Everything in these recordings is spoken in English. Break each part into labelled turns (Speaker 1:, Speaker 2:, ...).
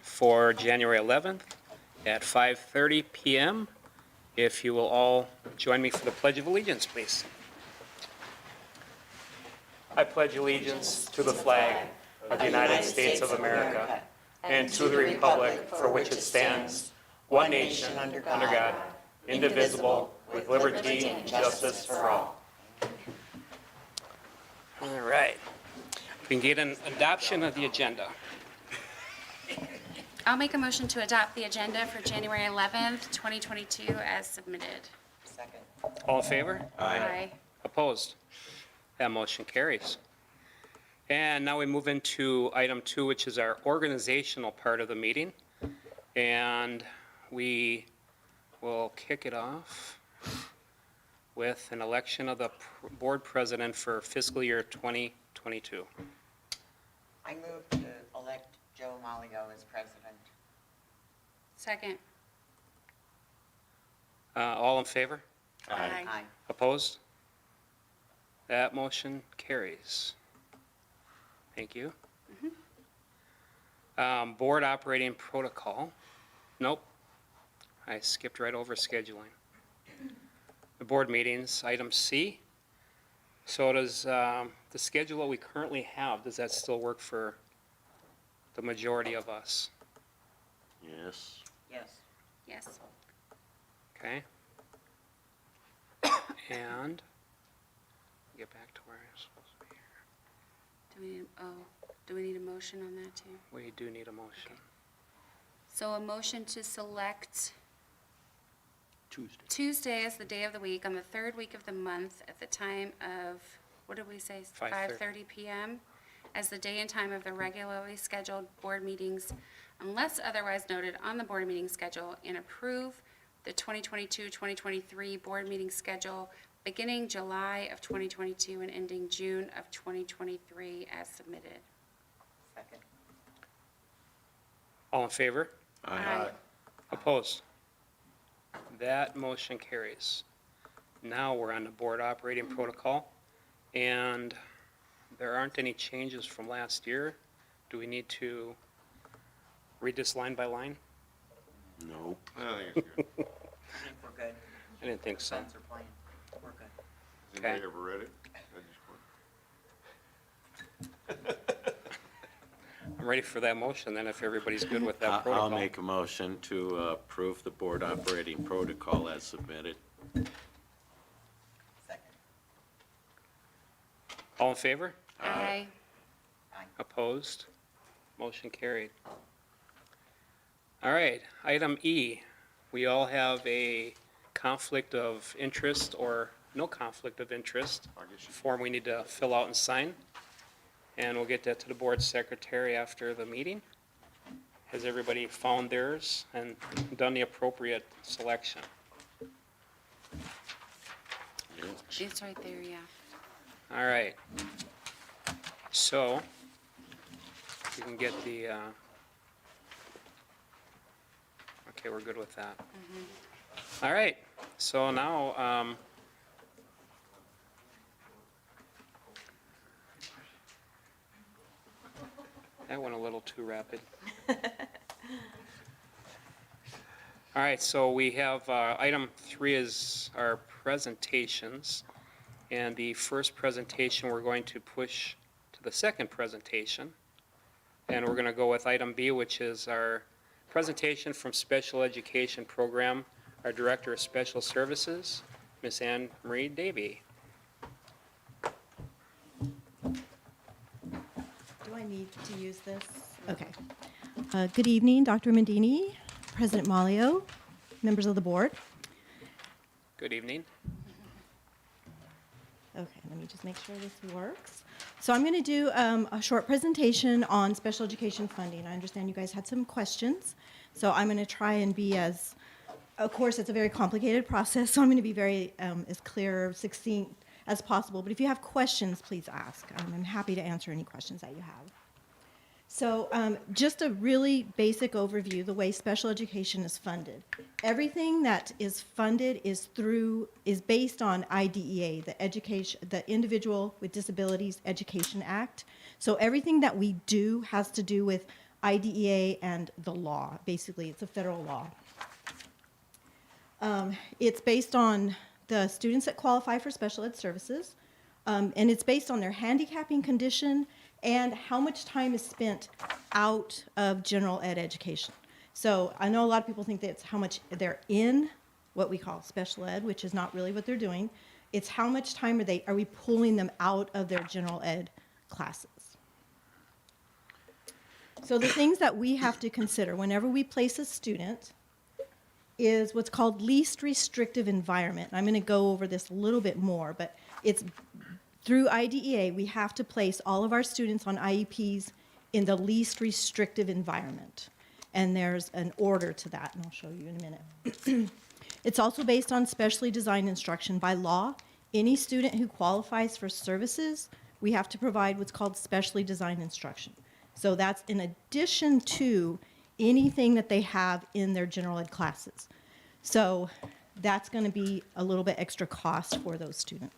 Speaker 1: for January 11th at 5:30 p.m. If you will all join me for the Pledge of Allegiance, please. I pledge allegiance to the flag of the United States of America and to the republic for which it stands, one nation, under God, indivisible, with liberty and justice for all. All right. We can get an adoption of the agenda.
Speaker 2: I'll make a motion to adopt the agenda for January 11th, 2022 as submitted.
Speaker 3: Second.
Speaker 1: All in favor?
Speaker 2: Aye.
Speaker 1: Opposed? That motion carries. And now we move into item 2, which is our organizational part of the meeting. And we will kick it off with an election of the board president for fiscal year 2022.
Speaker 3: I move to elect Joe Malio as president.
Speaker 2: Second.
Speaker 1: All in favor?
Speaker 2: Aye.
Speaker 3: Aye.
Speaker 1: Opposed? That motion carries. Thank you. Board operating protocol. Nope. I skipped right over scheduling. The board meetings, item C. So does the schedule that we currently have, does that still work for the majority of us?
Speaker 4: Yes.
Speaker 3: Yes.
Speaker 2: Yes.
Speaker 1: Okay. And get back to where I'm supposed to be here.
Speaker 2: Do we need a motion on that too?
Speaker 1: We do need a motion.
Speaker 2: So a motion to select
Speaker 4: Tuesday.
Speaker 2: Tuesday as the day of the week on the third week of the month at the time of, what did we say?
Speaker 1: 5:30
Speaker 2: p.m. as the day and time of the regularly scheduled board meetings unless otherwise noted on the board meeting schedule, and approve the 2022-2023 board meeting schedule beginning July of 2022 and ending June of 2023 as submitted.
Speaker 3: Second.
Speaker 1: All in favor?
Speaker 2: Aye.
Speaker 1: Opposed? That motion carries. Now we're on the board operating protocol, and there aren't any changes from last year. Do we need to read this line by line?
Speaker 4: No.
Speaker 5: I think it's good.
Speaker 3: I think we're good.
Speaker 1: I didn't think so.
Speaker 3: Spencer playing. We're good.
Speaker 5: Has anybody
Speaker 1: Okay.
Speaker 5: ever read it? I just want.
Speaker 1: I'm ready for that motion then, if everybody's good with that protocol.
Speaker 4: I'll make a motion to approve the board operating protocol as submitted.
Speaker 3: Second.
Speaker 1: All in favor?
Speaker 2: Aye.
Speaker 3: Aye.
Speaker 1: Opposed? Motion carried. All right, item E. We all have a conflict of interest or no conflict of interest
Speaker 5: I guess you-
Speaker 1: form we need to fill out and sign. And we'll get that to the board secretary after the meeting. Has everybody found theirs and done the appropriate selection?
Speaker 2: It's right there, yeah.
Speaker 1: All right. So, you can get the, okay, we're good with that. All right, so now, that went a little too rapid. All right, so we have, item 3 is our presentations. And the first presentation, we're going to push to the second presentation. And we're going to go with item B, which is our presentation from Special Education Program, our Director of Special Services, Ms. Anne Marie Davey.
Speaker 6: Do I need to use this? Okay. Good evening, Dr. Mendini, President Malio, members of the board.
Speaker 1: Good evening.
Speaker 6: Okay, let me just make sure this works. So I'm going to do a short presentation on special education funding. I understand you guys had some questions, so I'm going to try and be as, of course, it's a very complicated process, so I'm going to be very as clear, succinct as possible. But if you have questions, please ask. I'm happy to answer any questions that you have. So just a really basic overview, the way special education is funded. Everything that is funded is based on IDEA, the Individual with Disabilities Education Act. So everything that we do has to do with IDEA and the law. Basically, it's a federal law. It's based on the students that qualify for special ed services, and it's based on their handicapping condition and how much time is spent out of general ed education. So I know a lot of people think that it's how much they're in what we call special ed, which is not really what they're doing. It's how much time are we pulling them out of their general ed classes. So the things that we have to consider whenever we place a student is what's called least restrictive environment. I'm going to go over this a little bit more, but it's through IDEA, we have to place all of our students on IEPs in the least restrictive environment. And there's an order to that, and I'll show you in a minute. It's also based on specially designed instruction. By law, any student who qualifies for services, we have to provide what's called specially designed instruction. So that's in addition to anything that they have in their general ed classes. So that's going to be a little bit extra cost for those students.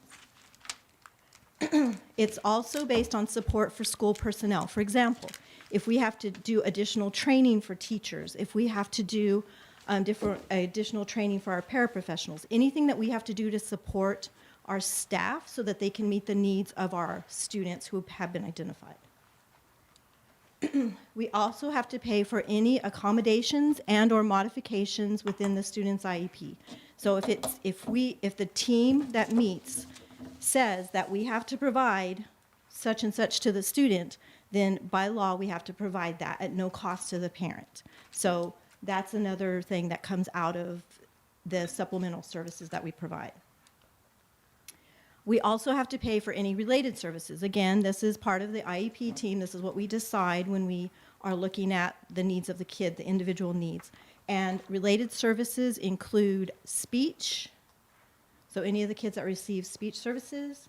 Speaker 6: It's also based on support for school personnel. For example, if we have to do additional training for teachers, if we have to do additional training for our paraprofessionals, anything that we have to do to support our staff so that they can meet the needs of our students who have been identified. We also have to pay for any accommodations and or modifications within the student's IEP. So if the team that meets says that we have to provide such and such to the student, then by law we have to provide that at no cost to the parent. So that's another thing that comes out of the supplemental services that we provide. We also have to pay for any related services. Again, this is part of the IEP team. This is what we decide when we are looking at the needs of the kid, the individual needs. And related services include speech, so any of the kids that receive speech services,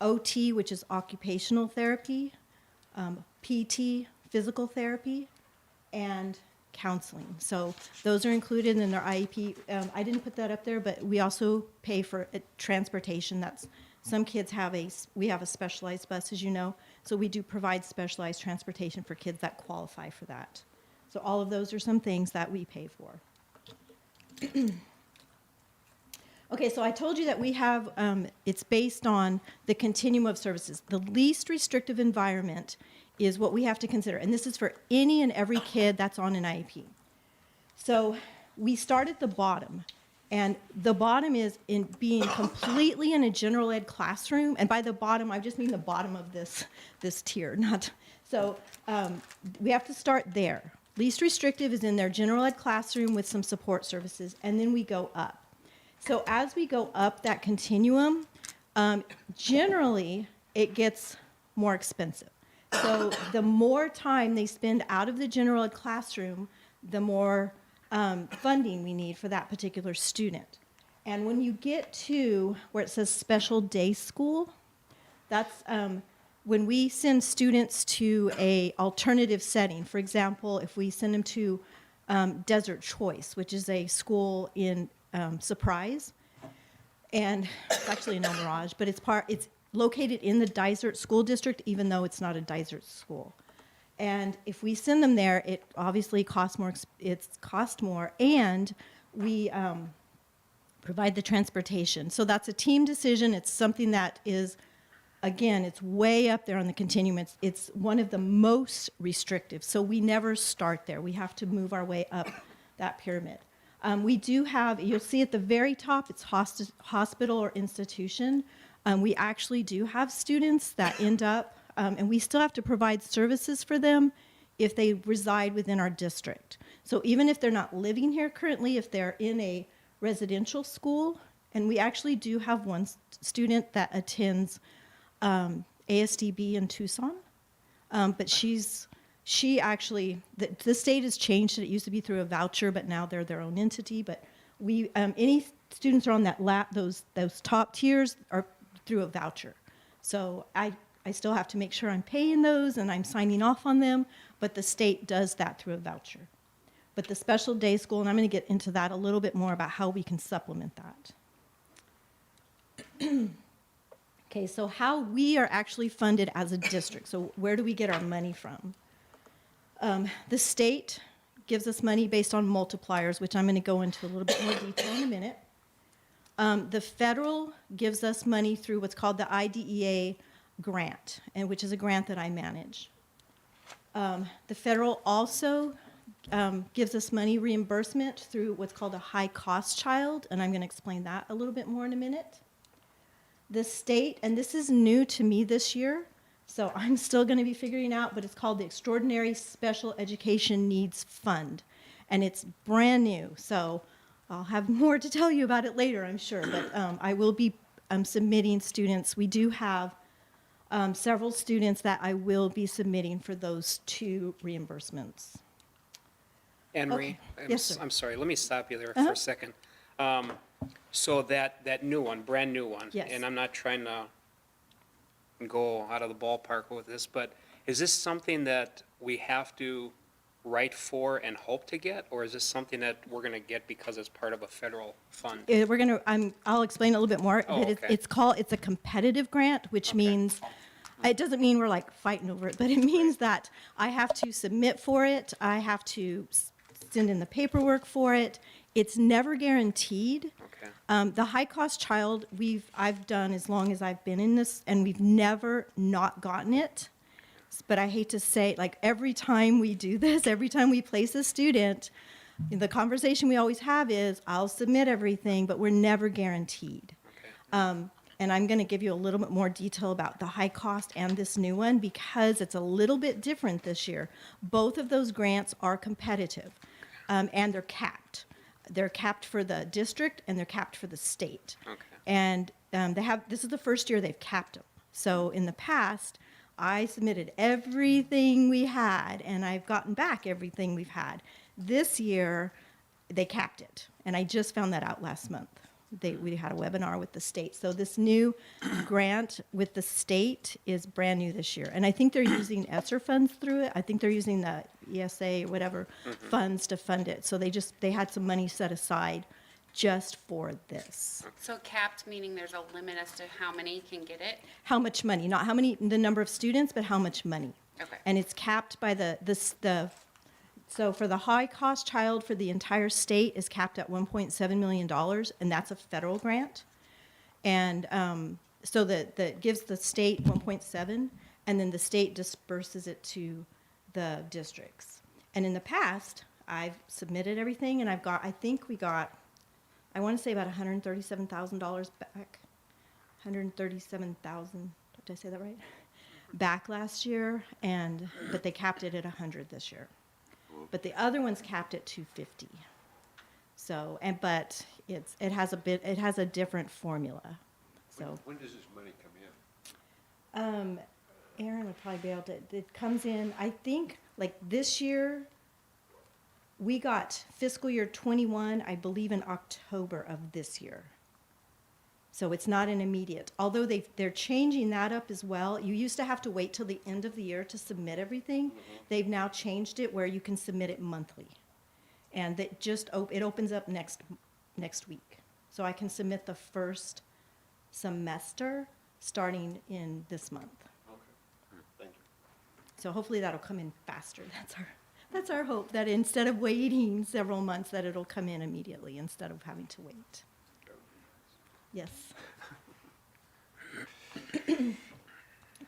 Speaker 6: OT, which is occupational therapy, PT, physical therapy, and counseling. So those are included in their IEP. I didn't put that up there, but we also pay for transportation. Some kids we have a specialized bus, as you know, so we do provide specialized transportation for kids that qualify for that. So all of those are some things that we pay for. Okay, so I told you that we have, it's based on the continuum of services. The least restrictive environment is what we have to consider, and this is for any and every kid that's on an IEP. So we start at the bottom, and the bottom is in being completely in a general ed classroom, and by the bottom, I just mean the bottom of this tier, not, so we have to start there. Least restrictive is in their general ed classroom with some support services, and then we go up. So as we go up that continuum, generally it gets more expensive. So the more time they spend out of the general ed classroom, the more funding we need for that particular student. And when you get to where it says special day school, that's when we send students to an alternative setting. For example, if we send them to Desert Choice, which is a school in Surprise, and it's actually in El Mirage, but it's located in the Desert School District, even though it's not a Desert school. And if we send them there, it obviously costs more. And we provide the transportation. So that's a team decision. It's something that is, again, it's way up there on the continuum. It's one of the most restrictive. So we never start there. We have to move our way up that pyramid. We do have, you'll see at the very top, it's hospital or institution. We actually do have students that end up, and we still have to provide services for them if they reside within our district. So even if they're not living here currently, if they're in a residential school, and we actually do have one student that attends ASDB in Tucson, but she actually, the state has changed it. It used to be through a voucher, but now they're their own entity. But we, any students are on that those top tiers are through a voucher. So I still have to make sure I'm paying those and I'm signing off on them, but the state does that through a voucher. But the special day school, and I'm going to get into that a little bit more about how we can supplement that. Okay, so how we are actually funded as a district. So where do we get our money from? The state gives us money based on multipliers, which I'm going to go into a little bit more detail in a minute. The federal gives us money through what's called the IDEA grant, and which is a grant that I manage. The federal also gives us money reimbursement through what's called a high-cost child, and I'm going to explain that a little bit more in a minute. The state, and this is new to me this year, so I'm still going to be figuring out, but it's called the Extraordinary Special Education Needs Fund, and it's brand new, so I'll have more to tell you about it later, I'm sure, but I will be submitting students. We do have several students that I will be submitting for those two reimbursements.
Speaker 1: Anne Marie?
Speaker 6: Okay. Yes, sir.
Speaker 1: I'm sorry, let me stop you there
Speaker 6: Uh-huh.
Speaker 1: for a second. So that new one, brand new one.
Speaker 6: Yes.
Speaker 1: And I'm not trying to go out of the ballpark with this, but is this something that we have to write for and hope to get? Or is this something that we're going to get because it's part of a federal fund?
Speaker 6: I'll explain a little bit more,
Speaker 1: Oh,
Speaker 6: but
Speaker 1: okay.
Speaker 6: it's a competitive grant, which
Speaker 1: Okay.
Speaker 6: means, it doesn't mean we're like fighting over it, but it means that I have to submit for it, I have to send in the paperwork for it. It's never guaranteed.
Speaker 1: Okay.
Speaker 6: The high-cost child, I've done as long as I've been in this, and we've never not gotten it. But I hate to say, like, every time we do this, every time we place a student, the conversation we always have is, I'll submit everything, but we're never guaranteed.
Speaker 1: Okay.
Speaker 6: And I'm going to give you a little bit more detail about the high cost and this new one because it's a little bit different this year. Both of those grants are competitive, and they're capped. They're capped for the district and they're capped for the state.
Speaker 1: Okay.
Speaker 6: And this is the first year they've capped them. So in the past, I submitted everything we had, and I've gotten back everything we've had. This year, they capped it, and I just found that out last month. We had a webinar with the state. So this new grant with the state is brand new this year, and I think they're using ESSER funds through it. I think they're using the ESA or whatever funds to fund it. So they had some money set aside just for this.
Speaker 2: So capped, meaning there's a limit as to how many can get it?
Speaker 6: How much money? Not the number of students, but how much money.
Speaker 2: Okay.
Speaker 6: And it's capped by so for the high-cost child for the entire state is capped at $1.7 million, and that's a federal grant. And so that gives the state 1.7, and then the state disperses it to the districts. And in the past, I've submitted everything, and I want to say about $137,000 back. 137,000, did I say that right? Back last year, but they capped it at 100 this year. But the other one's capped at 250. So, but it has a different formula. So,
Speaker 5: When does this money come in?
Speaker 6: Aaron would probably be able to. It comes in, I think, like this year. We got fiscal year 21, I believe, in October of this year. So it's not an immediate. Although they're changing that up as well. You used to have to wait till the end of the year to submit everything. They've now changed it where you can submit it monthly. And it opens up next week. So I can submit the first semester starting in this month.
Speaker 5: Okay, thank you.
Speaker 6: So hopefully that'll come in faster. That's our hope, that instead of waiting several months, that it'll come in immediately instead of having to wait. Yes. Okay,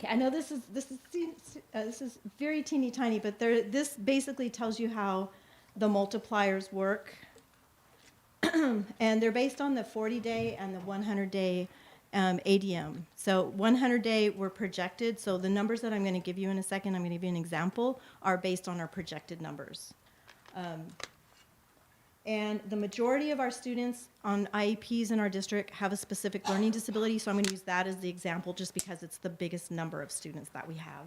Speaker 6: I know this is very teeny tiny, but this basically tells you how the multipliers work. And they're based on the 40-day and the 100-day ADM. So 100-day were projected. So the numbers that I'm going to give you in a second, I'm going to give you an example, are based on our projected numbers. And the majority of our students on IEPs in our district have a specific learning disability, so I'm going to use that as the example just because it's the biggest number of students that we have.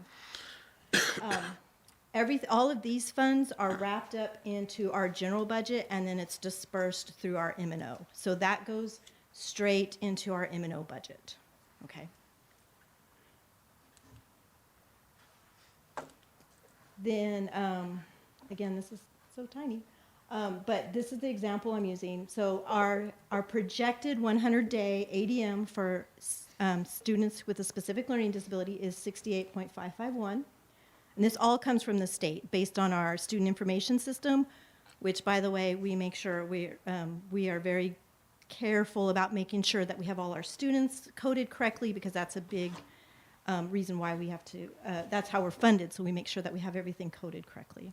Speaker 6: All of these funds are wrapped up into our general budget, and then it's dispersed through our M&O. So that goes straight into our M&O budget, okay? Then, again, this is so tiny. But this is the example I'm using. So our projected 100-day ADM for students with a specific learning disability is 68.551. And this all comes from the state based on our student information system, which, by the way, we make sure we are very careful about making sure that we have all our students coded correctly, because that's a big reason why we have to, that's how we're funded, so we make sure that we have everything coded correctly.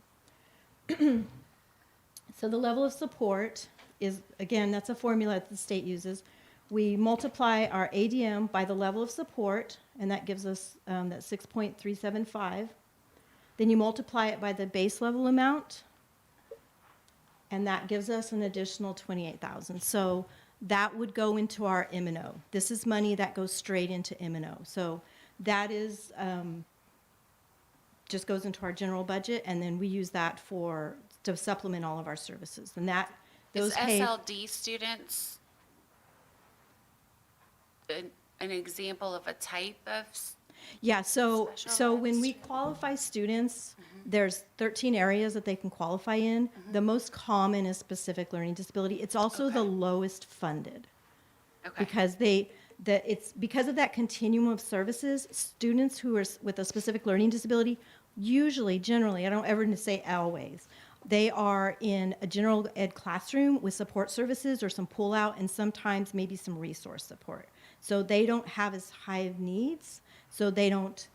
Speaker 6: So the level of support is, again, that's a formula that the state uses. We multiply our ADM by the level of support, and that gives us that 6.375. Then you multiply it by the base level amount, and that gives us an additional 28,000. So that would go into our M&O. This is money that goes straight into M&O. So that is just goes into our general budget, and then we use that to supplement all of our services. And that those
Speaker 2: Is
Speaker 6: pay.
Speaker 2: SLD students an example of a type of?
Speaker 6: Yeah, so when
Speaker 2: Specialized.
Speaker 6: we qualify students, there's 13 areas that they can qualify in. The most common is specific learning disability. It's also the
Speaker 2: Okay.
Speaker 6: lowest funded,
Speaker 2: Okay.
Speaker 6: because it's because of that continuum of services. Students who are with a specific learning disability, usually, generally, I don't ever say always, they are in a general ed classroom with support services or some pull out, and sometimes maybe some resource support. So they don't have as high of needs. So they don't,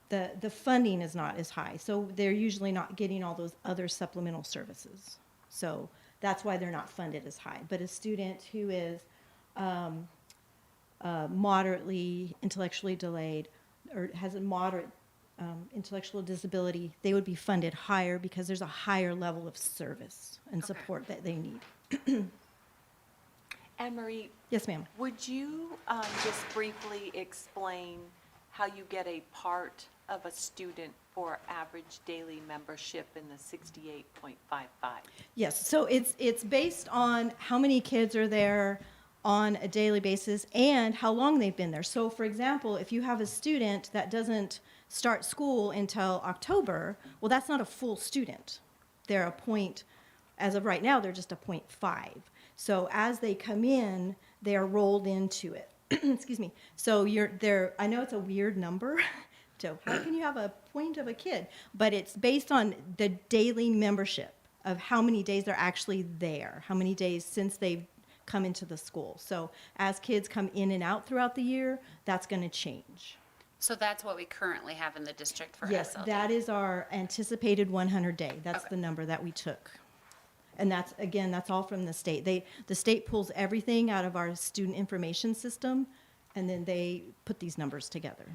Speaker 6: the funding is not as high. So they're usually not getting all those other supplemental services. So that's why they're not funded as high. But a student who is moderately intellectually delayed or has a moderate intellectual disability, they would be funded higher because there's a higher level of service and support that they need.
Speaker 7: Anne Marie,
Speaker 6: Yes, ma'am.
Speaker 7: would you just briefly explain how you get a part of a student for average daily membership in the 68.55?
Speaker 6: Yes, so it's based on how many kids are there on a daily basis and how long they've been there. So, for example, if you have a student that doesn't start school until October, well, that's not a full student. They're a point, as of right now, they're just a 0.5. So as they come in, they are rolled into it. Excuse me. So I know it's a weird number. So how can you have a point of a kid? But it's based on the daily membership of how many days they're actually there, how many days since they've come into the school. So as kids come in and out throughout the year, that's going to change.
Speaker 2: So that's what we currently have in the district for
Speaker 6: Yes,
Speaker 2: SLD?
Speaker 6: that is our anticipated 100 day. That's
Speaker 2: Okay.
Speaker 6: the number that we took. And that's, again, that's all from the state. The state pulls everything out of our student information system, and then they put these numbers together.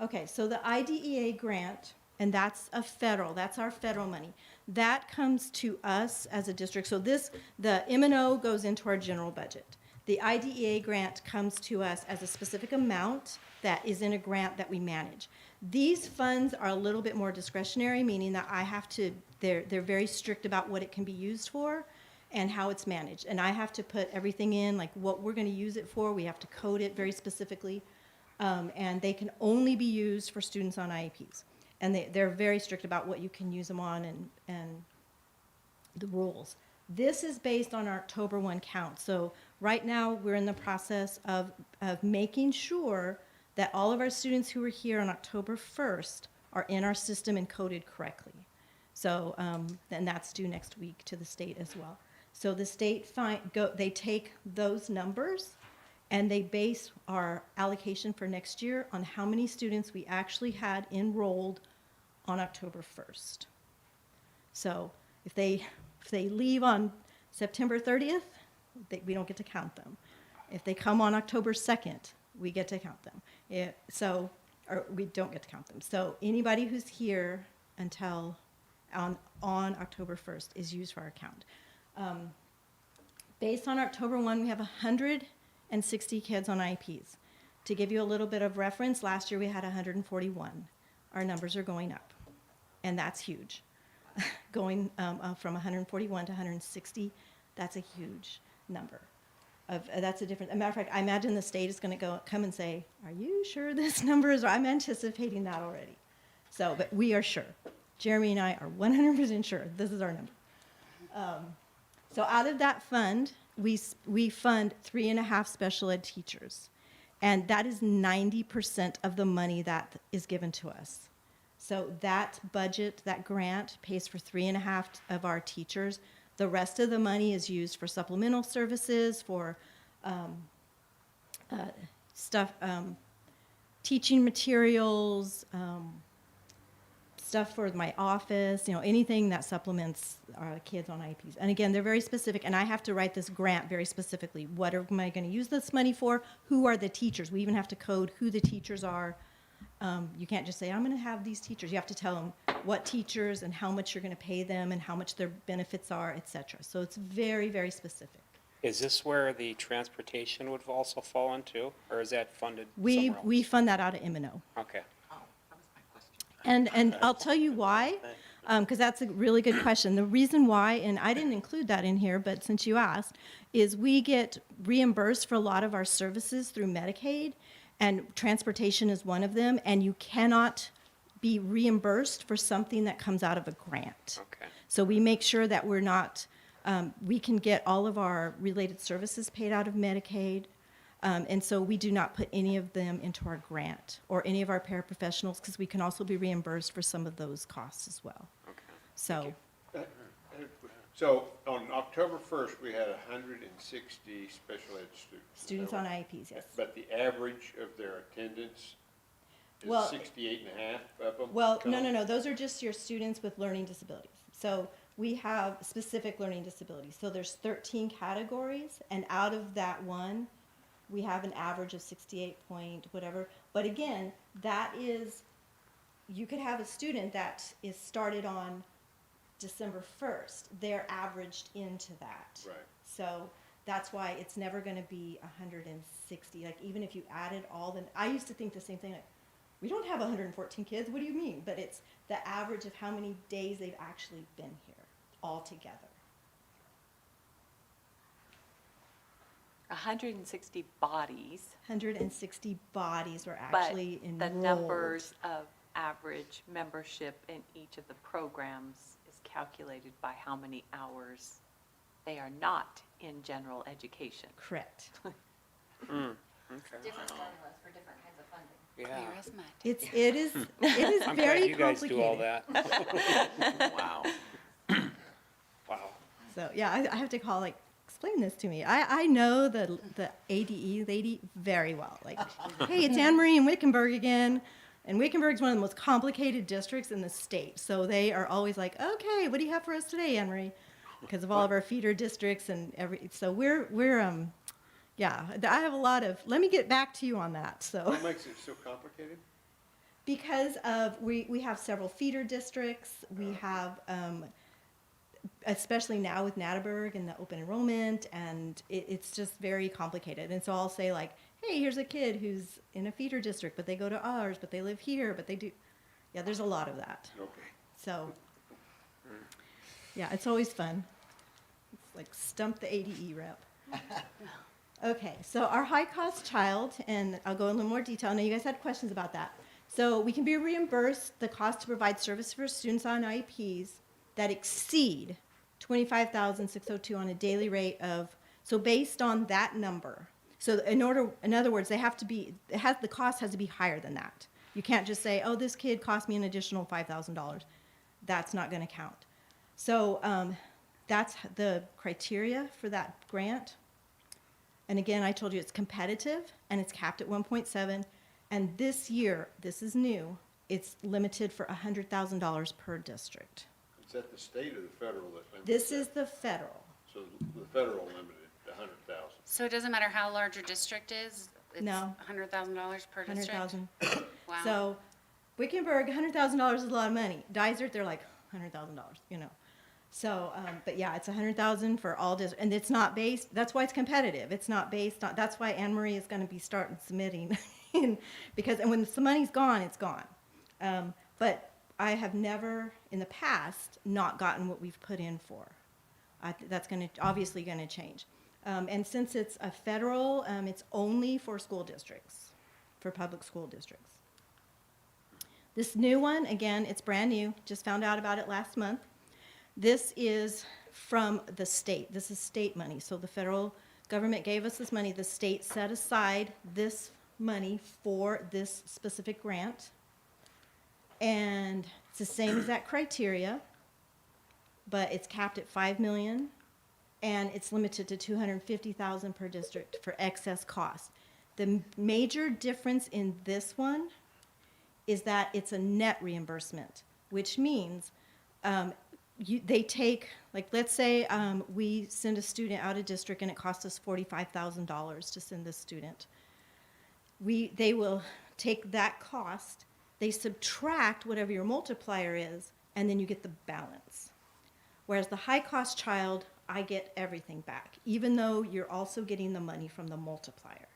Speaker 6: Okay, so the IDEA grant, and that's our federal money. That comes to us as a district. So the M&O goes into our general budget. The IDEA grant comes to us as a specific amount that is in a grant that we manage. These funds are a little bit more discretionary, meaning that they're very strict about what it can be used for and how it's managed. And I have to put everything in, like what we're going to use it for. We have to code it very specifically. And they can only be used for students on IEPs. And they're very strict about what you can use them on and the rules. This is based on our October 1 count. So right now, we're in the process of making sure that all of our students who are here on October 1st are in our system and coded correctly. So then that's due next week to the state as well. So the state, they take those numbers and they base our allocation for next year on how many students we actually had enrolled on October 1st. So if they leave on September 30th, we don't get to count them. If they come on October 2nd, we get to count them. Or we don't get to count them. So anybody who's here until on October 1st is used for our count. Based on October 1, we have 160 kids on IEPs. To give you a little bit of reference, last year we had 141. Our numbers are going up, and that's huge. Going from 141 to 160, that's a huge number. That's a different. As a matter of fact, I imagine the state is going to come and say, "Are you sure this number is?" I'm anticipating that already. So, but we are sure. Jeremy and I are 100% sure this is our number. So out of that fund, we fund 3.5 special ed teachers. And that is 90% of the money that is given to us. So that budget, that grant, pays for 3.5 of our teachers. The rest of the money is used for supplemental services, for stuff, teaching materials, stuff for my office, anything that supplements our kids on IEPs. And again, they're very specific, and I have to write this grant very specifically. What am I going to use this money for? Who are the teachers? We even have to code who the teachers are. You can't just say, I'm going to have these teachers. You have to tell them what teachers and how much you're going to pay them and how much their benefits are, et cetera. So it's very, very specific.
Speaker 1: Is this where the transportation would also fall into, or is that funded
Speaker 6: We
Speaker 1: somewhere else?
Speaker 6: fund that out of M&O.
Speaker 1: Okay.
Speaker 3: Oh, that was my question.
Speaker 6: And I'll tell you why, because that's a really good question. The reason why, and I didn't include that in here, but since you asked, is we get reimbursed for a lot of our services through Medicaid, and transportation is one of them, and you cannot be reimbursed for something that comes out of a grant.
Speaker 1: Okay.
Speaker 6: So we make sure that we're not, we can get all of our related services paid out of Medicaid. And so we do not put any of them into our grant or any of our paraprofessionals, because we can also be reimbursed for some of those costs as well.
Speaker 1: Okay.
Speaker 6: So,
Speaker 5: So on October 1st, we had 160 special ed students.
Speaker 6: students on IEPs, yes.
Speaker 5: But the average of their attendance
Speaker 6: Well-
Speaker 5: is 68 and a half of them?
Speaker 6: Well, no, those are just your students with learning disabilities. So we have specific learning disabilities. So there's 13 categories, and out of that one, we have an average of 68 point whatever. But again, that is, you could have a student that is started on December 1st. They're averaged into that.
Speaker 5: Right.
Speaker 6: So that's why it's never going to be 160. Like, even if you added all the, I used to think the same thing, like, we don't have 114 kids. What do you mean? But it's the average of how many days they've actually been here altogether.
Speaker 7: 160 bodies,
Speaker 6: 160 bodies were
Speaker 7: but
Speaker 6: actually
Speaker 7: the
Speaker 6: enrolled.
Speaker 7: numbers of average membership in each of the programs is calculated by how many hours they are not in general education.
Speaker 6: Correct.
Speaker 1: Okay.
Speaker 8: Different formulas for different kinds of funding.
Speaker 1: Yeah.
Speaker 2: Clear as mud.
Speaker 6: It is
Speaker 1: I'm
Speaker 6: very
Speaker 1: glad you guys
Speaker 6: complicated.
Speaker 1: do all that.
Speaker 4: Wow.
Speaker 1: Wow.
Speaker 6: So yeah, I have to call, like, explain this to me. I know the ADE lady very well. Like, hey, it's Anne Marie in Wickenburg again. And Wickenburg's one of the most complicated districts in the state. So they are always like, okay, what do you have for us today, Anne Marie? Because of all of our feeder districts and so we're yeah, I have a lot of, let me get back to you on that, so.
Speaker 5: What makes it so complicated?
Speaker 6: Because of, we have several feeder districts, we have, especially now with Natterburg and the open enrollment, and it's just very complicated. And so I'll say, like, hey, here's a kid who's in a feeder district, but they go to ours, but they live here, but they do, yeah, there's a lot of that.
Speaker 5: Okay.
Speaker 6: So, yeah, it's always fun. It's like stump the ADE rep. Okay, so our high-cost child, and I'll go in a little more detail. I know you guys had questions about that. So we can be reimbursed the cost to provide service for students on IEPs that exceed $25,602 on a daily rate of, so based on that number. So in other words, they have to be, the cost has to be higher than that. You can't just say, oh, this kid cost me an additional $5,000. That's not going to count. So that's the criteria for that grant. And again, I told you it's competitive, and it's capped at 1.7. And this year, this is new, it's limited for $100,000 per district.
Speaker 5: Is that the state or the federal that limits
Speaker 6: This
Speaker 5: that?
Speaker 6: is the federal.
Speaker 5: So the federal limited to 100,000.
Speaker 2: So it doesn't matter how large your district is?
Speaker 6: No.
Speaker 2: It's $100,000 per district?
Speaker 6: 100,000.
Speaker 2: Wow.
Speaker 6: So Wickenburg, $100,000 is a lot of money. Dysart, they're like $100,000, you know. So, but yeah, it's $100,000 for all districts, and it's not based, that's why it's competitive. It's not based on, that's why Anne Marie is going to be starting submitting, because, and when the money's gone, it's gone. But I have never, in the past, not gotten what we've put in for. That's going to, obviously going to change. And since it's a federal, it's only for school districts, for public school districts. This new one, again, it's brand new, just found out about it last month. This is from the state. This is state money. So the federal government gave us this money. The state set aside this money for this specific grant. And it's the same exact criteria, but it's capped at 5 million, and it's limited to 250,000 per district for excess costs. The major difference in this one is that it's a net reimbursement, which means they take, like, let's say we send a student out of district and it costs us $45,000 to send this student. They will take that cost, they subtract whatever your multiplier is, and then you get the balance. Whereas the high-cost child, I get everything back, even though you're also getting the money from the multiplier.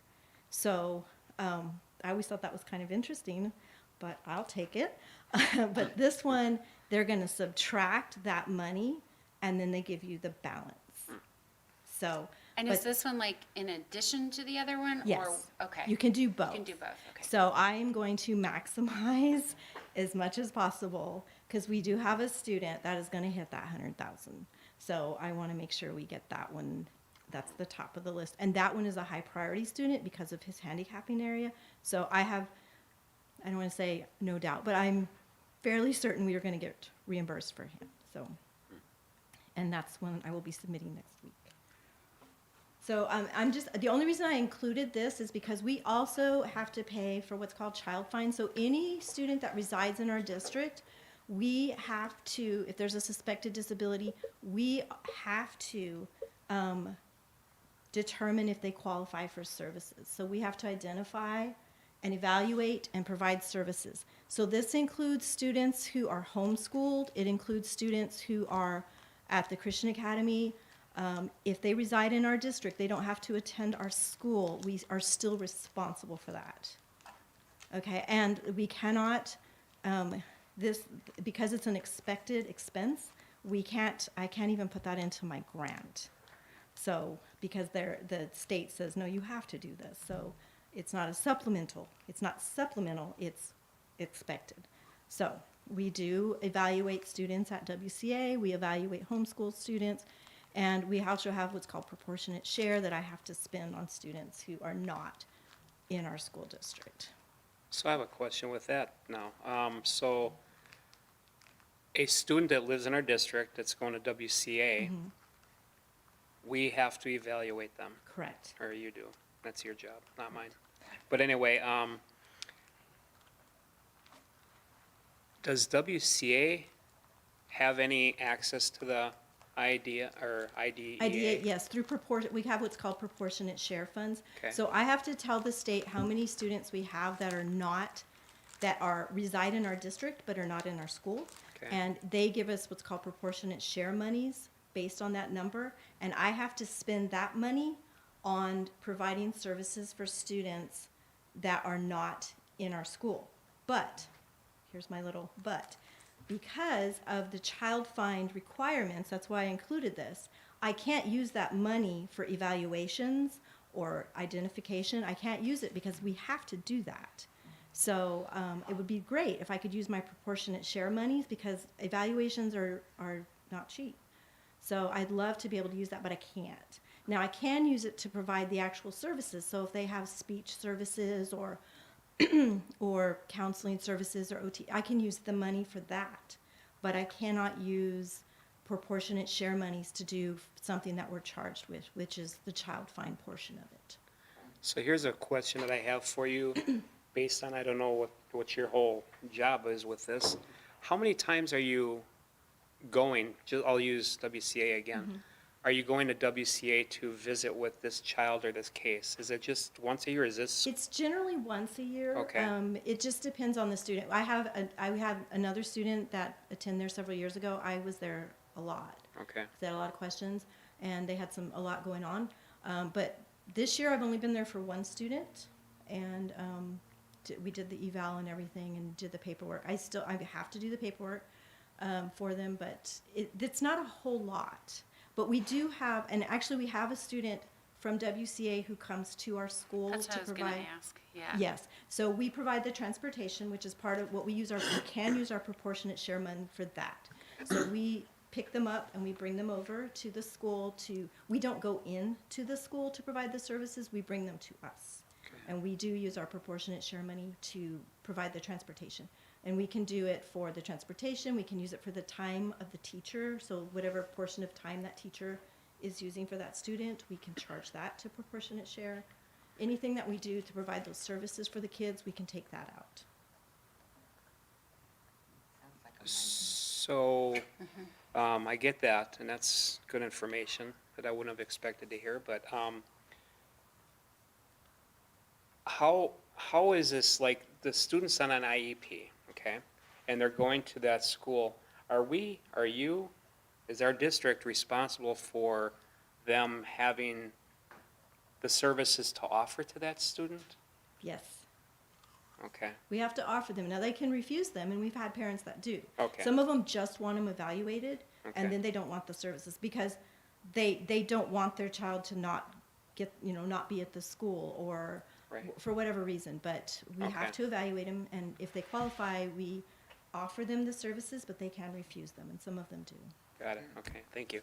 Speaker 6: So I always thought that was kind of interesting, but I'll take it. But this one, they're going to subtract that money, and then they give you the balance. So,
Speaker 2: And is this one like in addition to the other one?
Speaker 6: yes,
Speaker 2: Or, okay.
Speaker 6: you can do both.
Speaker 2: You can do both, okay.
Speaker 6: So I am going to maximize as much as possible, because we do have a student that is going to hit that 100,000. So I want to make sure we get that one. That's the top of the list. And that one is a high priority student because of his handicapping area. So I don't want to say no doubt, but I'm fairly certain we are going to get reimbursed for him. So, and that's when I will be submitting next week. So the only reason I included this is because we also have to pay for what's called child fine. So any student that resides in our district, we have to, if there's a suspected disability, we have to determine if they qualify for services. So we have to identify and evaluate and provide services. So this includes students who are homeschooled. It includes students who are at the Christian Academy. If they reside in our district, they don't have to attend our school. We are still responsible for that. Okay, and we cannot, because it's an expected expense, I can't even put that into my grant. So, because the state says, no, you have to do this. So it's not supplemental, it's expected. So we do evaluate students at WCA, we evaluate homeschool students, and we also have what's called proportionate share that I have to spend on students who are not in our school district.
Speaker 1: So I have a question with that now. So a student that lives in our district that's going to WCA, we have to evaluate them,
Speaker 6: Correct.
Speaker 1: or you do. That's your job, not mine. But anyway, does WCA have any access to the IDEA or IDEA?
Speaker 6: IDEA, yes, through we have what's called proportionate share funds.
Speaker 1: Okay.
Speaker 6: So I have to tell the state how many students we have that reside in our district but are not in our school.
Speaker 1: Okay.
Speaker 6: And they give us what's called proportionate share monies based on that number. And I have to spend that money on providing services for students that are not in our school. But, here's my little but. Because of the child find requirements, that's why I included this, I can't use that money for evaluations or identification. I can't use it because we have to do that. So it would be great if I could use my proportionate share monies because evaluations are not cheap. So I'd love to be able to use that, but I can't. Now I can use it to provide the actual services. So if they have speech services or or counseling services or OT, I can use the money for that, but I cannot use proportionate share monies to do something that we're charged with, which is the child fine portion of it.
Speaker 1: So here's a question that I have for you, based on, I don't know what your whole job is with this. How many times are you going, I'll use WCA again. Are you going to WCA to visit with this child or this case? Is it just once a year? Is this?
Speaker 6: It's generally once a year.
Speaker 1: Okay.
Speaker 6: It just depends on the student. I had another student that attended there several years ago. I was there a lot.
Speaker 1: Okay.
Speaker 6: They had a lot of questions, and they had a lot going on. But this year, I've only been there for one student, and we did the eval and everything, and did the paperwork. I have to do the paperwork for them, but it's not a whole lot. But we do have, and actually we have a student from WCA who comes to our school
Speaker 2: That's what
Speaker 6: to
Speaker 2: I was
Speaker 6: provide.
Speaker 2: going to ask, yeah.
Speaker 6: Yes, so we provide the transportation, which is part of what we can use our proportionate share money for that. So we pick them up and we bring them over to the school we don't go in to the school to provide the services, we bring them to us. And we do use our proportionate share money to provide the transportation. And we can do it for the transportation, we can use it for the time of the teacher, so whatever portion of time that teacher is using for that student, we can charge that to proportionate share. Anything that we do to provide those services for the kids, we can take that out.
Speaker 3: Sounds like a nice.
Speaker 1: So, I get that, and that's good information that I wouldn't have expected to hear, but, how is this, like, the students on an IEP, okay? And they're going to that school, is our district responsible for them having the services to offer to that student?
Speaker 6: Yes.
Speaker 1: Okay,
Speaker 6: We have to offer them. Now, they can refuse them, and we've had parents that do.
Speaker 1: Okay.
Speaker 6: Some of them just want them evaluated,
Speaker 1: Okay.
Speaker 6: and then they don't want the services because they don't want their child to not get, not be at the school or
Speaker 1: Right.
Speaker 6: for whatever reason. But we have
Speaker 1: Okay.
Speaker 6: to evaluate them, and if they qualify, we offer them the services, but they can refuse them, and some of them do.
Speaker 1: got it, okay, thank you.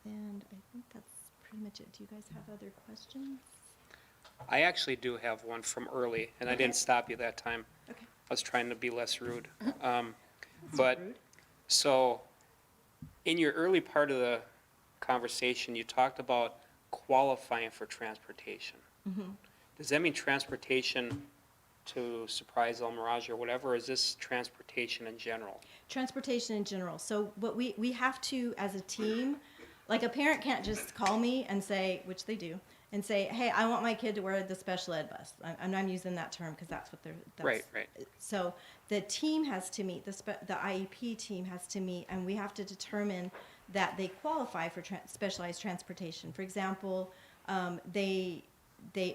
Speaker 6: And I think that's pretty much it. Do you guys have other questions?
Speaker 1: I actually do have one from early, and I didn't stop you that time.
Speaker 6: Okay.
Speaker 1: I was trying to be less rude. But,
Speaker 6: rude.
Speaker 1: so, in your early part of the conversation, you talked about qualifying for transportation. Does that mean transportation to Surprise El Mirage or whatever, or is this transportation in general?
Speaker 6: Transportation in general. So what we have to, as a team, like a parent can't just call me and say, which they do, and say, hey, I want my kid to wear the special ed bus. I'm using that term because that's what that's,
Speaker 1: Right.
Speaker 6: So the team has to meet, the IEP team has to meet, and we have to determine that they qualify for specialized transportation. For example,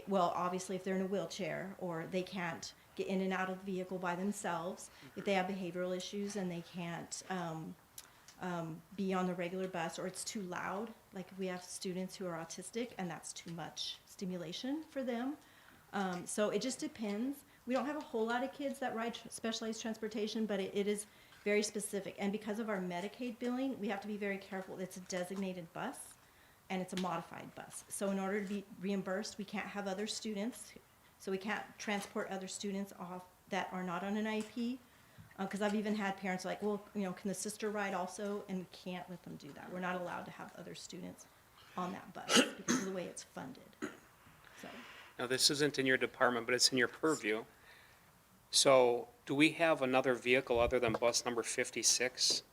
Speaker 6: well, obviously if they're in a wheelchair or they can't get in and out of the vehicle by themselves, if they have behavioral issues and they can't be on the regular bus, or it's too loud, like we have students who are autistic and that's too much stimulation for them. So it just depends. We don't have a whole lot of kids that ride specialized transportation, but it is very specific. And because of our Medicaid billing, we have to be very careful. It's a designated bus and it's a modified bus. So in order to be reimbursed, we can't have other students. So we can't transport other students off that are not on an IEP. Because I've even had parents like, well, can the sister ride also? And we can't let them do that. We're not allowed to have other students on that bus because of the way it's funded. So,
Speaker 1: Now, this isn't in your department, but it's in your purview. So, do we have another vehicle other than bus number 56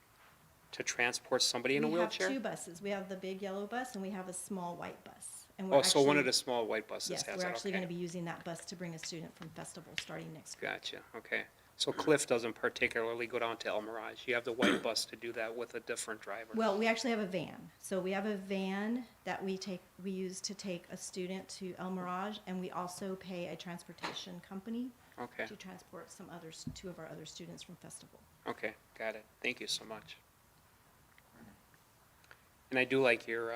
Speaker 1: to transport somebody in a wheelchair?
Speaker 6: We have two buses. We have the big yellow bus and we have a small white bus. And
Speaker 1: Oh, so one of the small white buses
Speaker 6: yes,
Speaker 1: has
Speaker 6: we're
Speaker 1: it,
Speaker 6: actually
Speaker 1: okay.
Speaker 6: going to be using that bus to bring a student from festival starting next week.
Speaker 1: Gotcha, okay. So Cliff doesn't particularly go down to El Mirage. You have the white bus to do that with a different driver.
Speaker 6: Well, we actually have a van. So we have a van that we use to take a student to El Mirage, and we also pay a transportation company
Speaker 1: Okay,
Speaker 6: to transport two of our other students from festival.
Speaker 1: okay, got it. Thank you so much. And I do like your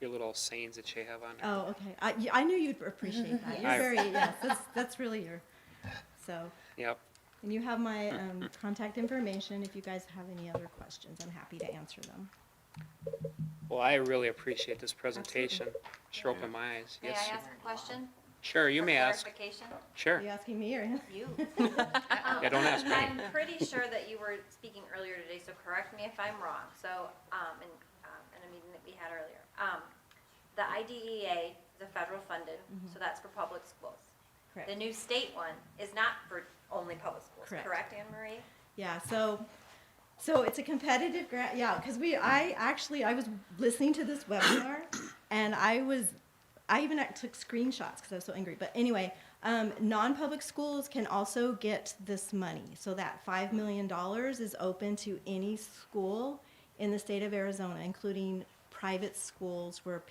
Speaker 1: little sayings that you have on there.
Speaker 6: Oh, okay. I knew you'd appreciate that. You're
Speaker 1: I-
Speaker 6: very, yes, that's really so.
Speaker 1: Yep,
Speaker 6: And you have my contact information. If you guys have any other questions, I'm happy to answer them.
Speaker 1: well, I really appreciate this presentation. Sure opened my eyes.
Speaker 8: May
Speaker 1: Yes,
Speaker 8: I ask a question?
Speaker 1: sure, you
Speaker 8: for
Speaker 1: may ask.
Speaker 8: clarification?
Speaker 1: Sure,
Speaker 6: Are you asking me or?
Speaker 8: You.
Speaker 1: yeah, don't ask me.
Speaker 8: I'm pretty sure that you were speaking earlier today, so correct me if I'm wrong. So, in a meeting that we had earlier, the IDEA is a federal funded, so that's for public schools.
Speaker 6: Correct.
Speaker 8: The new state one is not for only public schools,
Speaker 6: Correct.
Speaker 8: correct, Anne Marie?
Speaker 6: Yeah, so it's a competitive grant, yeah, because I was listening to this webinar, and I even took screenshots because I was so angry. But anyway, non-public schools can also get this money. So that $5 million is open to any school in the state of Arizona, including private schools where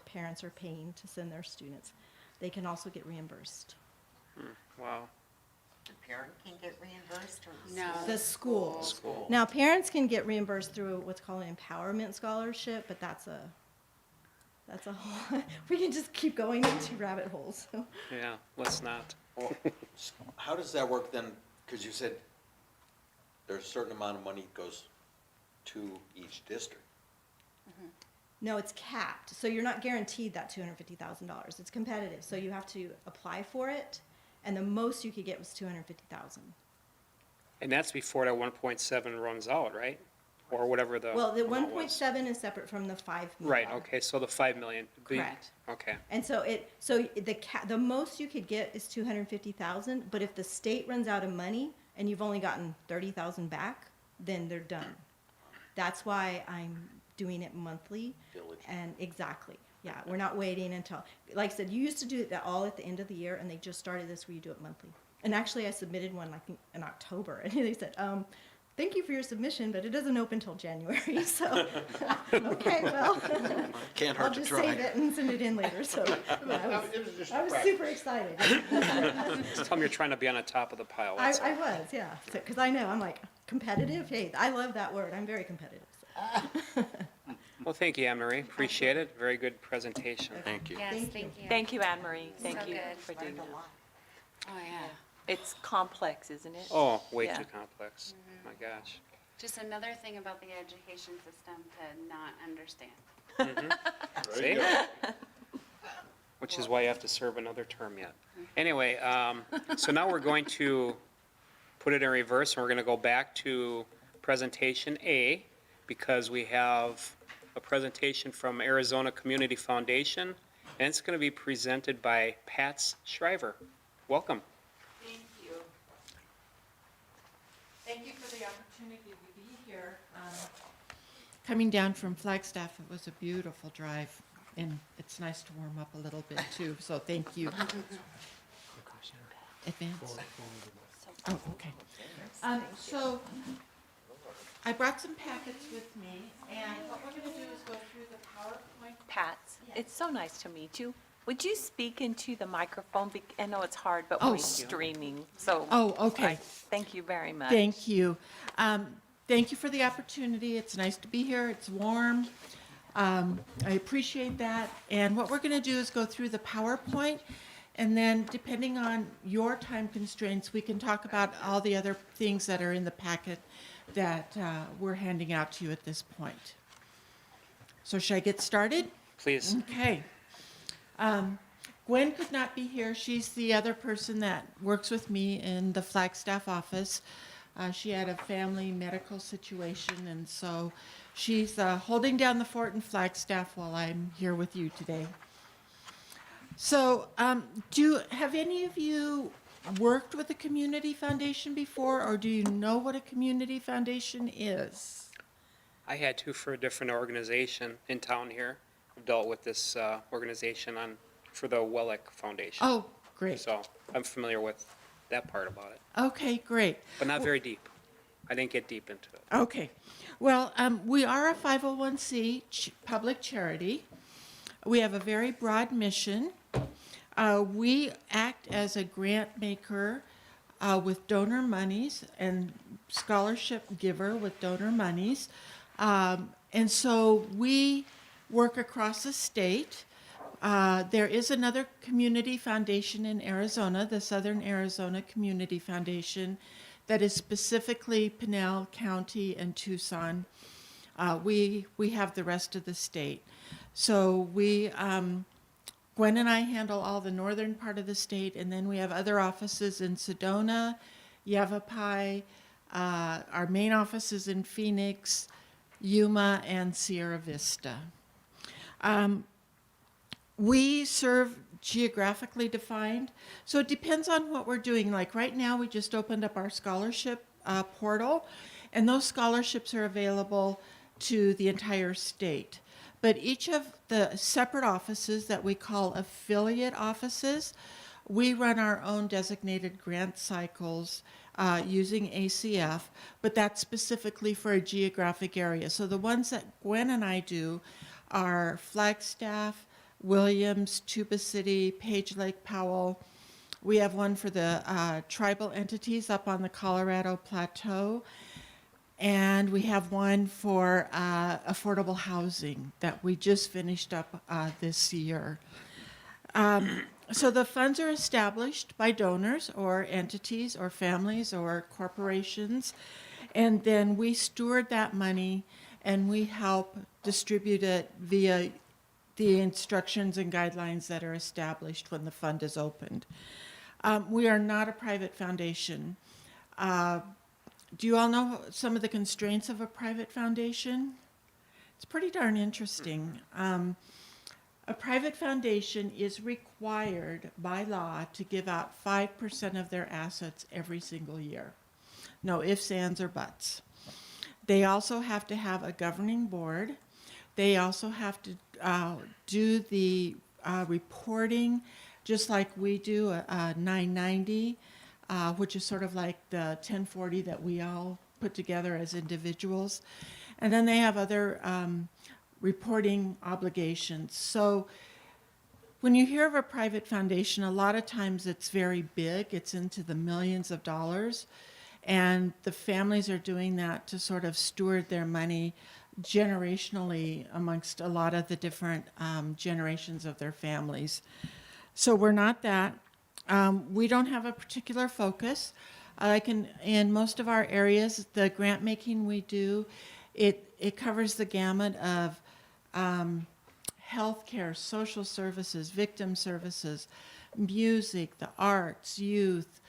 Speaker 6: parents are paying to send their students. They can also get reimbursed.
Speaker 1: Wow,
Speaker 3: The parent can get reimbursed or the
Speaker 2: No.
Speaker 3: school?
Speaker 6: The schools.
Speaker 1: school.
Speaker 6: Now, parents can get reimbursed through what's called an empowerment scholarship, but that's a whole, we can just keep going into rabbit holes. So.
Speaker 1: Yeah, let's not.
Speaker 4: Well, how does that work then? Because you said there's a certain amount of money goes to each district.
Speaker 6: No, it's capped, so you're not guaranteed that $250,000. It's competitive, so you have to apply for it, and the most you could get was $250,000.
Speaker 1: And that's before that 1.7 runs out, right? Or whatever the
Speaker 6: Well, the
Speaker 1: amount was.
Speaker 6: 1.7 is separate from the 5 million.
Speaker 1: Right, okay, so the 5 million. be-
Speaker 6: Correct.
Speaker 1: Okay,
Speaker 6: And so the most you could get is 250,000, but if the state runs out of money and you've only gotten 30,000 back, then they're done. That's why I'm doing it monthly.
Speaker 4: Diligent.
Speaker 6: And exactly, yeah, we're not waiting until, like I said, you used to do that all at the end of the year, and they just started this where you do it monthly. And actually, I submitted one like in October, and they said, thank you for your submission, but it doesn't open till January, so, okay, well.
Speaker 4: Can't hurt to
Speaker 6: I'll
Speaker 4: try.
Speaker 6: just save it and send it in later, so, yeah,
Speaker 5: It was just
Speaker 6: I was
Speaker 5: practice.
Speaker 6: super excited.
Speaker 1: just tell them you're trying to be on the top of the pile,
Speaker 6: I
Speaker 1: that's all.
Speaker 6: was, yeah, because I know, I'm like, competitive, hey, I love that word, I'm very competitive. So.
Speaker 1: Well, thank you, Anne Marie, appreciate it, very good presentation.
Speaker 4: Thank you.
Speaker 2: Yes,
Speaker 6: Thank
Speaker 2: thank you.
Speaker 7: Thank you, Anne Marie. Thank
Speaker 2: So
Speaker 7: you
Speaker 2: good.
Speaker 7: for doing that.
Speaker 2: Oh, yeah.
Speaker 7: It's complex, isn't it?
Speaker 1: Oh, way
Speaker 7: Yeah.
Speaker 1: too complex, my gosh.
Speaker 2: Just another thing about the education system to not understand.
Speaker 5: There you
Speaker 1: See?
Speaker 5: go.
Speaker 1: Which is why you have to serve another term yet. Anyway, so now we're going to put it in reverse, and we're going to go back to presentation A, because we have a presentation from Arizona Community Foundation, and it's going to be presented by Pat Shriver. Welcome.
Speaker 9: Thank you. Thank you for the opportunity to be here. Coming down from Flagstaff, it was a beautiful drive, and it's nice to warm up a little bit too, so thank you. Advance. Oh, okay. So I brought some packets with me, and what we're going to do is go through the PowerPoint.
Speaker 7: Pat, it's so nice to meet you. Would you speak into the microphone? I know it's hard, but
Speaker 9: Oh.
Speaker 7: we're streaming, so.
Speaker 9: Oh, okay.
Speaker 7: Thank you very much.
Speaker 9: Thank you. Thank you for the opportunity. It's nice to be here. It's warm. I appreciate that. And what we're going to do is go through the PowerPoint, and then depending on your time constraints, we can talk about all the other things that are in the packet that we're handing out to you at this point. So should I get started?
Speaker 1: Please.
Speaker 9: Okay. Gwen could not be here. She's the other person that works with me in the Flagstaff office. She had a family medical situation, and so she's holding down the fort in Flagstaff while I'm here with you today. So, have any of you worked with a community foundation before, or do you know what a community foundation is?
Speaker 1: I had to for a different organization in town here. I've dealt with this organization for the Wellick Foundation.
Speaker 9: Oh, great.
Speaker 1: So I'm familiar with that part about it,
Speaker 9: Okay, great.
Speaker 1: but not very deep. I didn't get deep into it.
Speaker 9: Okay. Well, we are a 501c public charity. We have a very broad mission. We act as a grant maker with donor monies and scholarship giver with donor monies. And so we work across the state. There is another community foundation in Arizona, the Southern Arizona Community Foundation, that is specifically Pinal County and Tucson. We have the rest of the state. So Gwen and I handle all the northern part of the state, and then we have other offices in Sedona, Yavapai, our main office is in Phoenix, Yuma, and Sierra Vista. We serve geographically defined, so it depends on what we're doing. Like right now, we just opened up our scholarship portal, and those scholarships are available to the entire state. But each of the separate offices that we call affiliate offices, we run our own designated grant cycles using ACF, but that's specifically for a geographic area. So the ones that Gwen and I do are Flagstaff, Williams, Tuba City, Page Lake, Powell. We have one for the tribal entities up on the Colorado Plateau. And we have one for affordable housing that we just finished up this year. So the funds are established by donors or entities or families or corporations, and then we steward that money and we help distribute it via the instructions and guidelines that are established when the fund is opened. We are not a private foundation. Do you all know some of the constraints of a private foundation? It's pretty darn interesting. A private foundation is required by law to give out 5% of their assets every single year. No ifs, ands, or buts. They also have to have a governing board. They also have to do the reporting, just like we do a 990, which is sort of like the 1040 that we all put together as individuals. And then they have other reporting obligations. So when you hear of a private foundation, a lot of times it's very big. It's into the millions of dollars. And the families are doing that to sort of steward their money generationally amongst a lot of the different generations of their families. So we're not that. We don't have a particular focus. Like in most of our areas, the grant making we do, it covers the gamut of healthcare, social services, victim services, music, the arts, youth,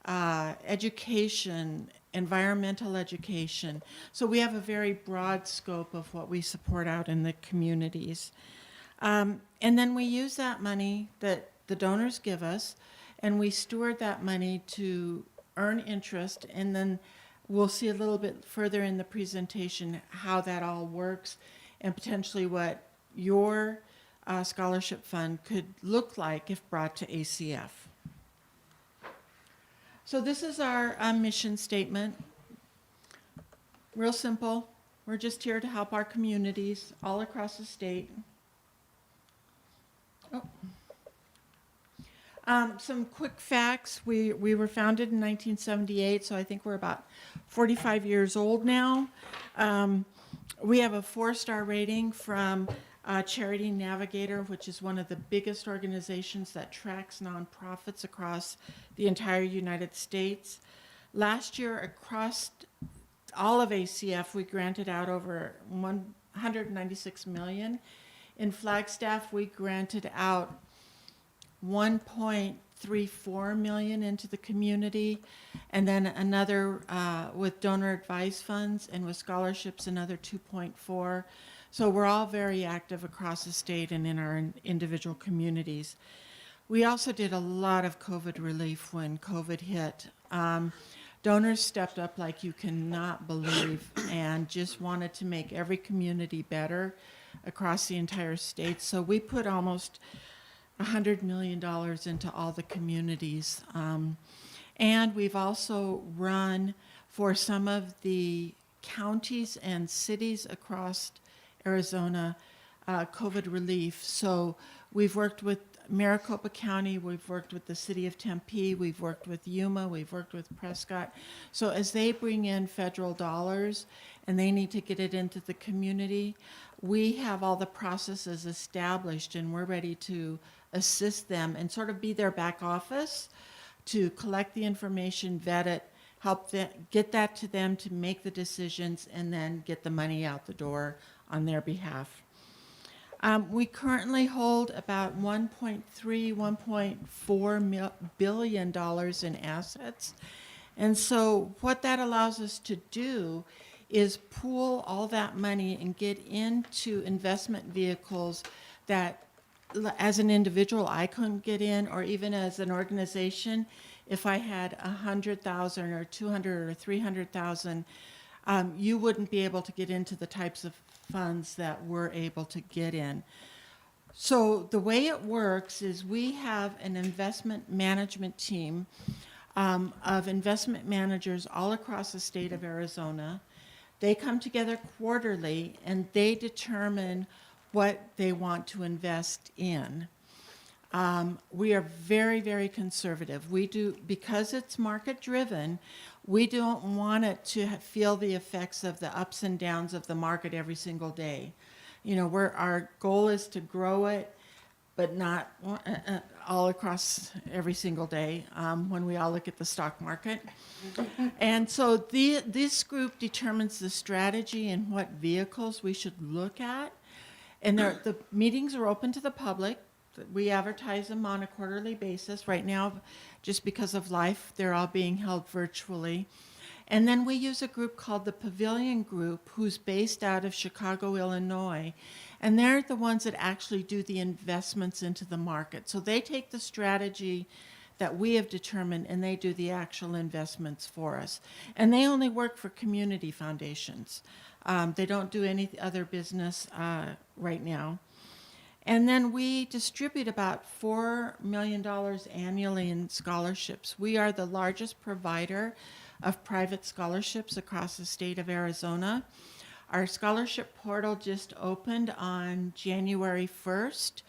Speaker 9: education, environmental education. So we have a very broad scope of what we support out in the communities. And then we use that money that the donors give us, and we steward that money to earn interest, and then we'll see a little bit further in the presentation how that all works and potentially what your scholarship fund could look like if brought to ACF. So this is our mission statement. Real simple. We're just here to help our communities all across the state. Oh. Some quick facts. We were founded in 1978, so I think we're about 45 years old now. We have a 4-star rating from Charity Navigator, which is one of the biggest organizations that tracks nonprofits across the entire United States. Last year, across all of ACF, we granted out over $196 million. In Flagstaff, we granted out $1.34 million into the community, and then another with donor advised funds, and with scholarships another 2.4. So we're all very active across the state and in our individual communities. We also did a lot of COVID relief when COVID hit. Donors stepped up like you cannot believe and just wanted to make every community better across the entire state. So we put almost $100 million into all the communities. And we've also run for some of the counties and cities across Arizona COVID relief. So we've worked with Maricopa County, we've worked with the city of Tempe, we've worked with Yuma, we've worked with Prescott. So as they bring in federal dollars and they need to get it into the community, we have all the processes established and we're ready to assist them and sort of be their back office to collect the information, vet it, help them, get that to them to make the decisions, and then get the money out the door on their behalf. We currently hold about $1.4 billion in assets. And so what that allows us to do is pool all that money and get into investment vehicles that as an individual I couldn't get in, or even as an organization, if I had 100,000 or 200 or 300,000, you wouldn't be able to get into the types of funds that we're able to get in. So the way it works is we have an investment management team of investment managers all across the state of Arizona. They come together quarterly and they determine what they want to invest in. We are very, very conservative. We do, because it's market driven, we don't want it to feel the effects of the ups and downs of the market every single day. You know, our goal is to grow it, but not all across every single day when we all look at the stock market. And so this group determines the strategy and what vehicles we should look at. And the meetings are open to the public. We advertise them on a quarterly basis. Right now, just because of life, they're all being held virtually. And then we use a group called the Pavilion Group, who's based out of Chicago, Illinois. And they're the ones that actually do the investments into the market. So they take the strategy that we have determined and they do the actual investments for us. And they only work for community foundations. They don't do any other business right now. And then we distribute about $4 million annually in scholarships. We are the largest provider of private scholarships across the state of Arizona. Our scholarship portal just opened on January 1st,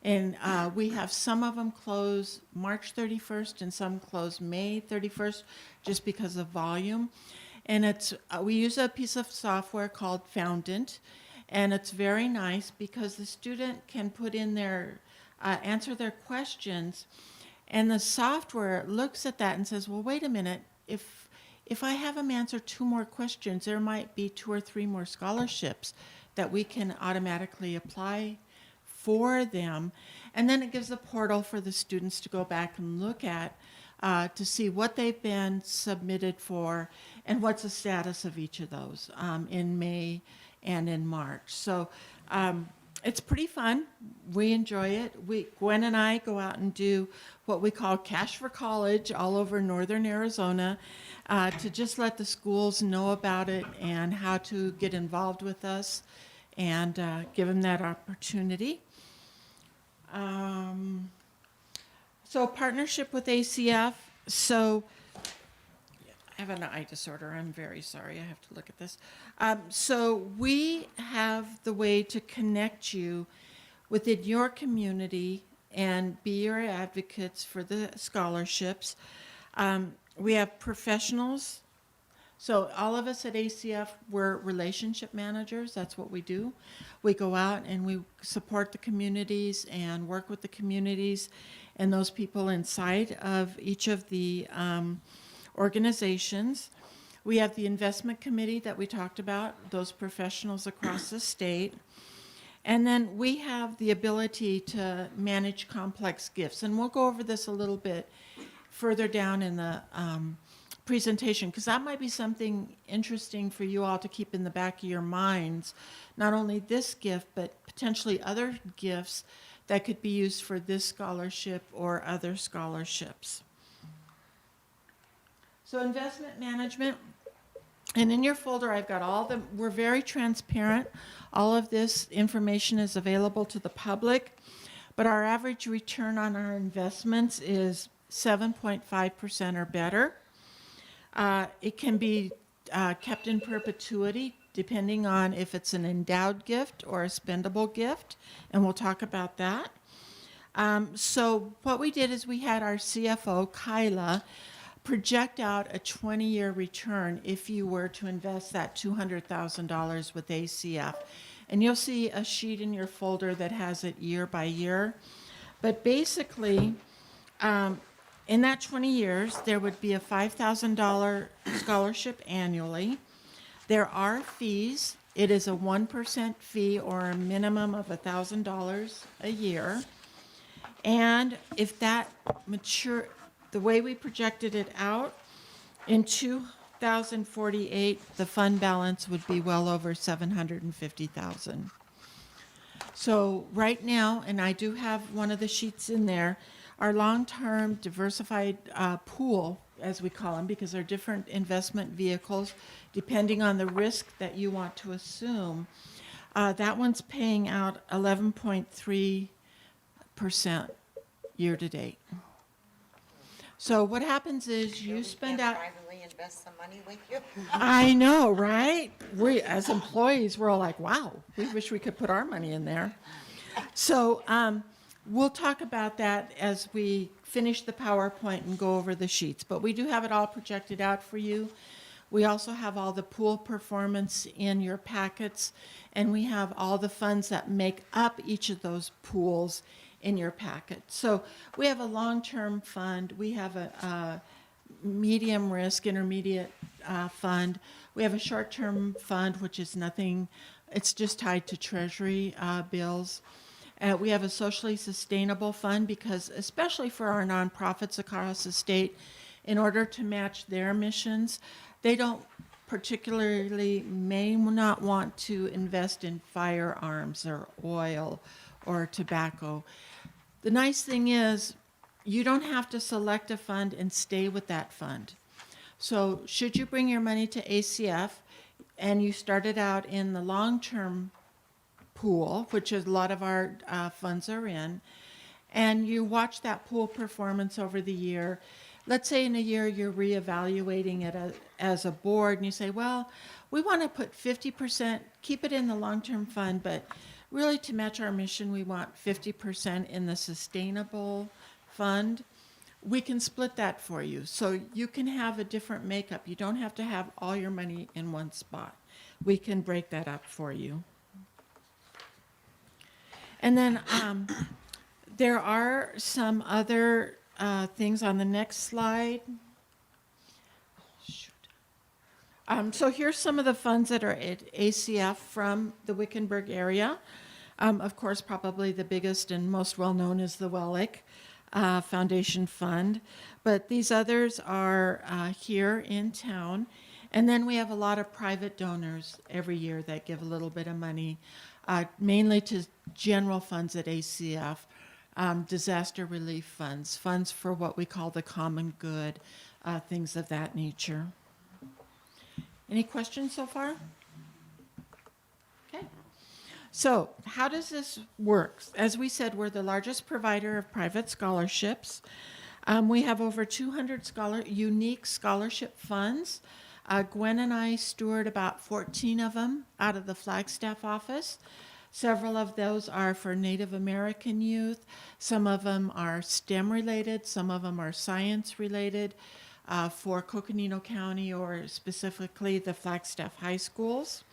Speaker 9: and we have some of them close March 31st and some close May 31st just because of volume. And we use a piece of software called Foundant, and it's very nice because the student can put in answer their questions, and the software looks at that and says, well, wait a minute, if I have them answer 2 more questions, there might be 2 or 3 more scholarships that we can automatically apply for them. And then it gives the portal for the students to go back and look at to see what they've been submitted for and what's the status of each of those in May and in March. So it's pretty fun. We enjoy it. Gwen and I go out and do what we call Cash for College all over northern Arizona to just let the schools know about it and how to get involved with us and give them that opportunity. So partnership with ACF. So I have an eye disorder. I'm very sorry. I have to look at this. So we have the way to connect you within your community and be your advocates for the scholarships. We have professionals. So all of us at ACF, we're relationship managers. That's what we do. We go out and we support the communities and work with the communities and those people inside of each of the organizations. We have the investment committee that we talked about, those professionals across the state. And then we have the ability to manage complex gifts. And we'll go over this a little bit further down in the presentation, because that might be something interesting for you all to keep in the back of your minds. Not only this gift, but potentially other gifts that could be used for this scholarship or other scholarships. So investment management, and in your folder I've got we're very transparent. All of this information is available to the public, but our average return on our investments is 7.5% or better. It can be kept in perpetuity depending on if it's an endowed gift or a spendable gift, and we'll talk about that. So what we did is we had our CFO, Kyla, project out a 20-year return if you were to invest that $200,000 with ACF. And you'll see a sheet in your folder that has it year by year. But basically, in that 20 years, there would be a $5,000 scholarship annually. There are fees. It is a 1% fee or a minimum of $1,000 a year. And if that the way we projected it out, in 2048, the fund balance would be well over $750,000. So right now, and I do have one of the sheets in there, our long-term diversified pool, as we call them, because they're different investment vehicles, depending on the risk that you want to assume, that one's paying out 11.3% year to date. So what happens is you spend out.
Speaker 3: Privately invest some money with you?
Speaker 9: I know, right? We, as employees, we're all like, wow, we wish we could put our money in there. So we'll talk about that as we finish the PowerPoint and go over the sheets. But we do have it all projected out for you. We also have all the pool performance in your packets, and we have all the funds that make up each of those pools in your packet. So we have a long-term fund. We have a medium risk, intermediate fund. We have a short-term fund, which is nothing, it's just tied to treasury bills. We have a socially sustainable fund because, especially for our nonprofits across the state, in order to match their missions, they don't particularly may not want to invest in firearms or oil or tobacco. The nice thing is you don't have to select a fund and stay with that fund. So should you bring your money to ACF and you started out in the long-term pool, which is a lot of our funds are in, and you watch that pool performance over the year. Let's say in a year you're reevaluating it as a board and you say, well, we want to put 50%, keep it in the long-term fund, but really to match our mission, we want 50% in the sustainable fund. We can split that for you. So you can have a different makeup. You don't have to have all your money in one spot. We can break that up for you. And then there are some other things on the next slide. So here's some of the funds that are at ACF from the Wickenburg area. Of course, probably the biggest and most well-known is the Wellick Foundation Fund. But these others are here in town. And then we have a lot of private donors every year that give a little bit of money, mainly to general funds at ACF, disaster relief funds, funds for what we call the common good, things of that nature. Any questions so far? Okay. So how does this work? As we said, we're the largest provider of private scholarships. We have over 200 unique scholarship funds. Gwen and I steward about 14 of them out of the Flagstaff office. Several of those are for Native American youth. Some of them are STEM related. Some of them are science related for Coconino County or specifically the Flagstaff high schools.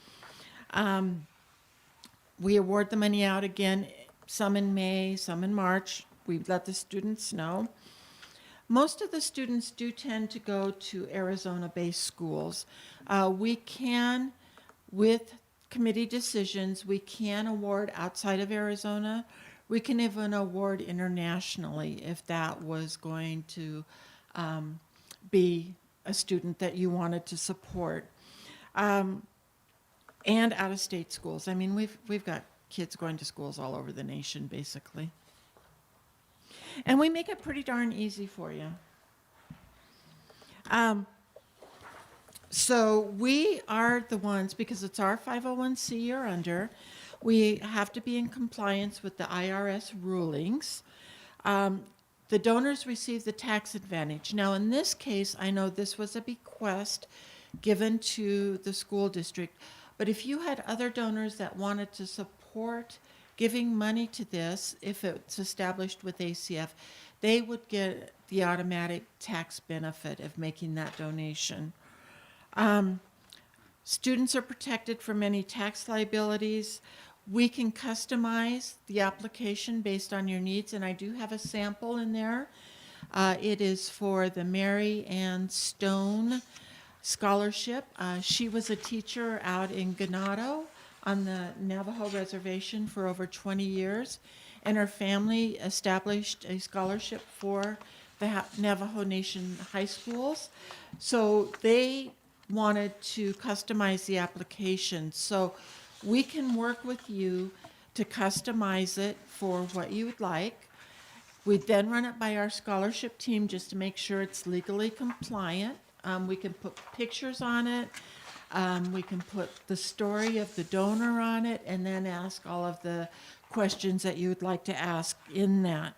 Speaker 9: We award the money out again, some in May, some in March. We let the students know. Most of the students do tend to go to Arizona-based schools. We can, with committee decisions, we can award outside of Arizona. We can even award internationally if that was going to be a student that you wanted to support. And out-of-state schools. I mean, we've got kids going to schools all over the nation, basically. And we make it pretty darn easy for you. So we are the ones, because it's our 501c or under, we have to be in compliance with the IRS rulings. The donors receive the tax advantage. Now, in this case, I know this was a bequest given to the school district, but if you had other donors that wanted to support giving money to this, if it's established with ACF, they would get the automatic tax benefit of making that donation. Students are protected from any tax liabilities. We can customize the application based on your needs, and I do have a sample in there. It is for the Mary Ann Stone Scholarship. She was a teacher out in Ganado on the Navajo Reservation for over 20 years, and her family established a scholarship for the Navajo Nation high schools. So they wanted to customize the application. So we can work with you to customize it for what you would like. We then run it by our scholarship team just to make sure it's legally compliant. We can put pictures on it. We can put the story of the donor on it and then ask all of the questions that you would like to ask in that.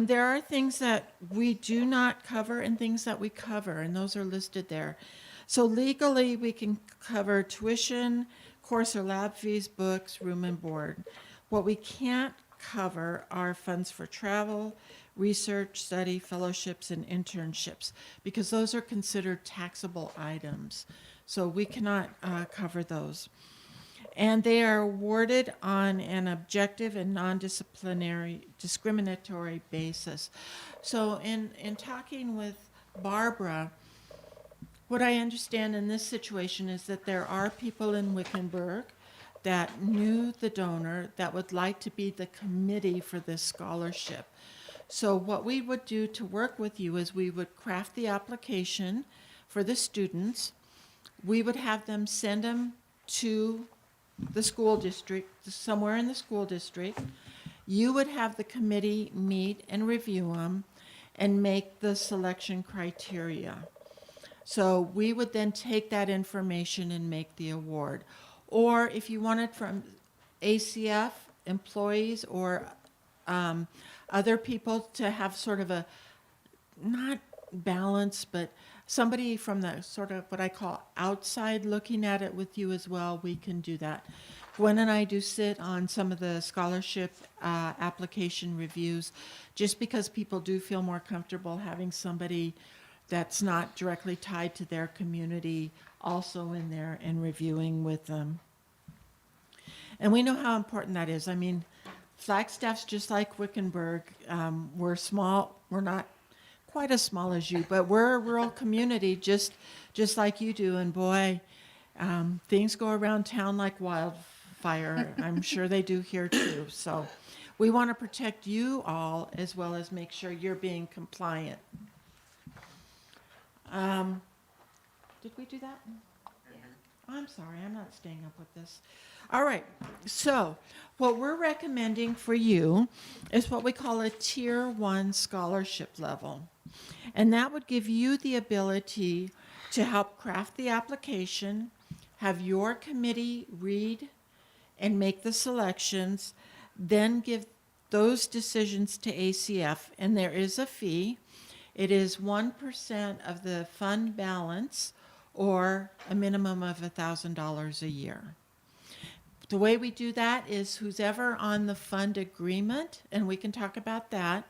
Speaker 9: There are things that we do not cover and things that we cover, and those are listed there. So legally, we can cover tuition, course or lab fees, books, room and board. What we can't cover are funds for travel, research, study, fellowships, and internships, because those are considered taxable items. So we cannot cover those. and they are awarded on an objective and discriminatory basis. So in talking with Barbara, what I understand in this situation is that there are people in Wickenburg that knew the donor that would like to be the committee for this scholarship. So what we would do to work with you is we would craft the application for the students. We would have them send them to the school district, somewhere in the school district. You would have the committee meet and review them and make the selection criteria. So we would then take that information and make the award. Or if you wanted from ACF employees or other people to have sort of a, not balance, but somebody from the sort of what I call outside looking at it with you as well, we can do that. Gwen and I do sit on some of the scholarship application reviews just because people do feel more comfortable having somebody that's not directly tied to their community also in there and reviewing with them. And we know how important that is. I mean, Flagstaff's just like Wickenburg. We're small. We're not quite as small as you, but we're a rural community just like you do. And boy, things go around town like wildfire. I'm sure they do here too. So we want to protect you all as well as make sure you're being compliant. Did we do that? I'm sorry, I'm not staying up with this. All right, so what we're recommending for you is what we call a Tier 1 scholarship level. And that would give you the ability to help craft the application, have your committee read and make the selections, then give those decisions to ACF, and there is a fee. It is 1% of the fund balance or a minimum of $1,000 a year. The way we do that is who's ever on the fund agreement, and we can talk about that,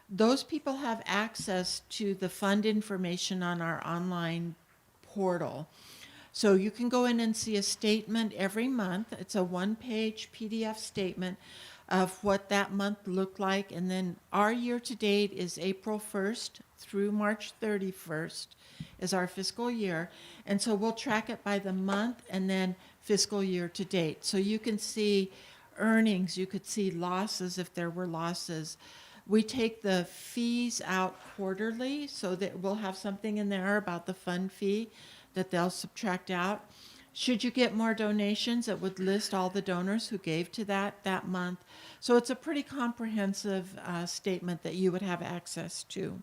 Speaker 9: those people have access to the fund information on our online portal. So you can go in and see a statement every month. It's a one-page PDF statement of what that month looked like. And then our year-to-date is April 1st through March 31st is our fiscal year. And so we'll track it by the month and then fiscal year-to-date. So you can see earnings. You could see losses if there were losses. We take the fees out quarterly so that we'll have something in there about the fund fee that they'll subtract out. Should you get more donations, it would list all the donors who gave to that month. So it's a pretty comprehensive statement that you would have access to.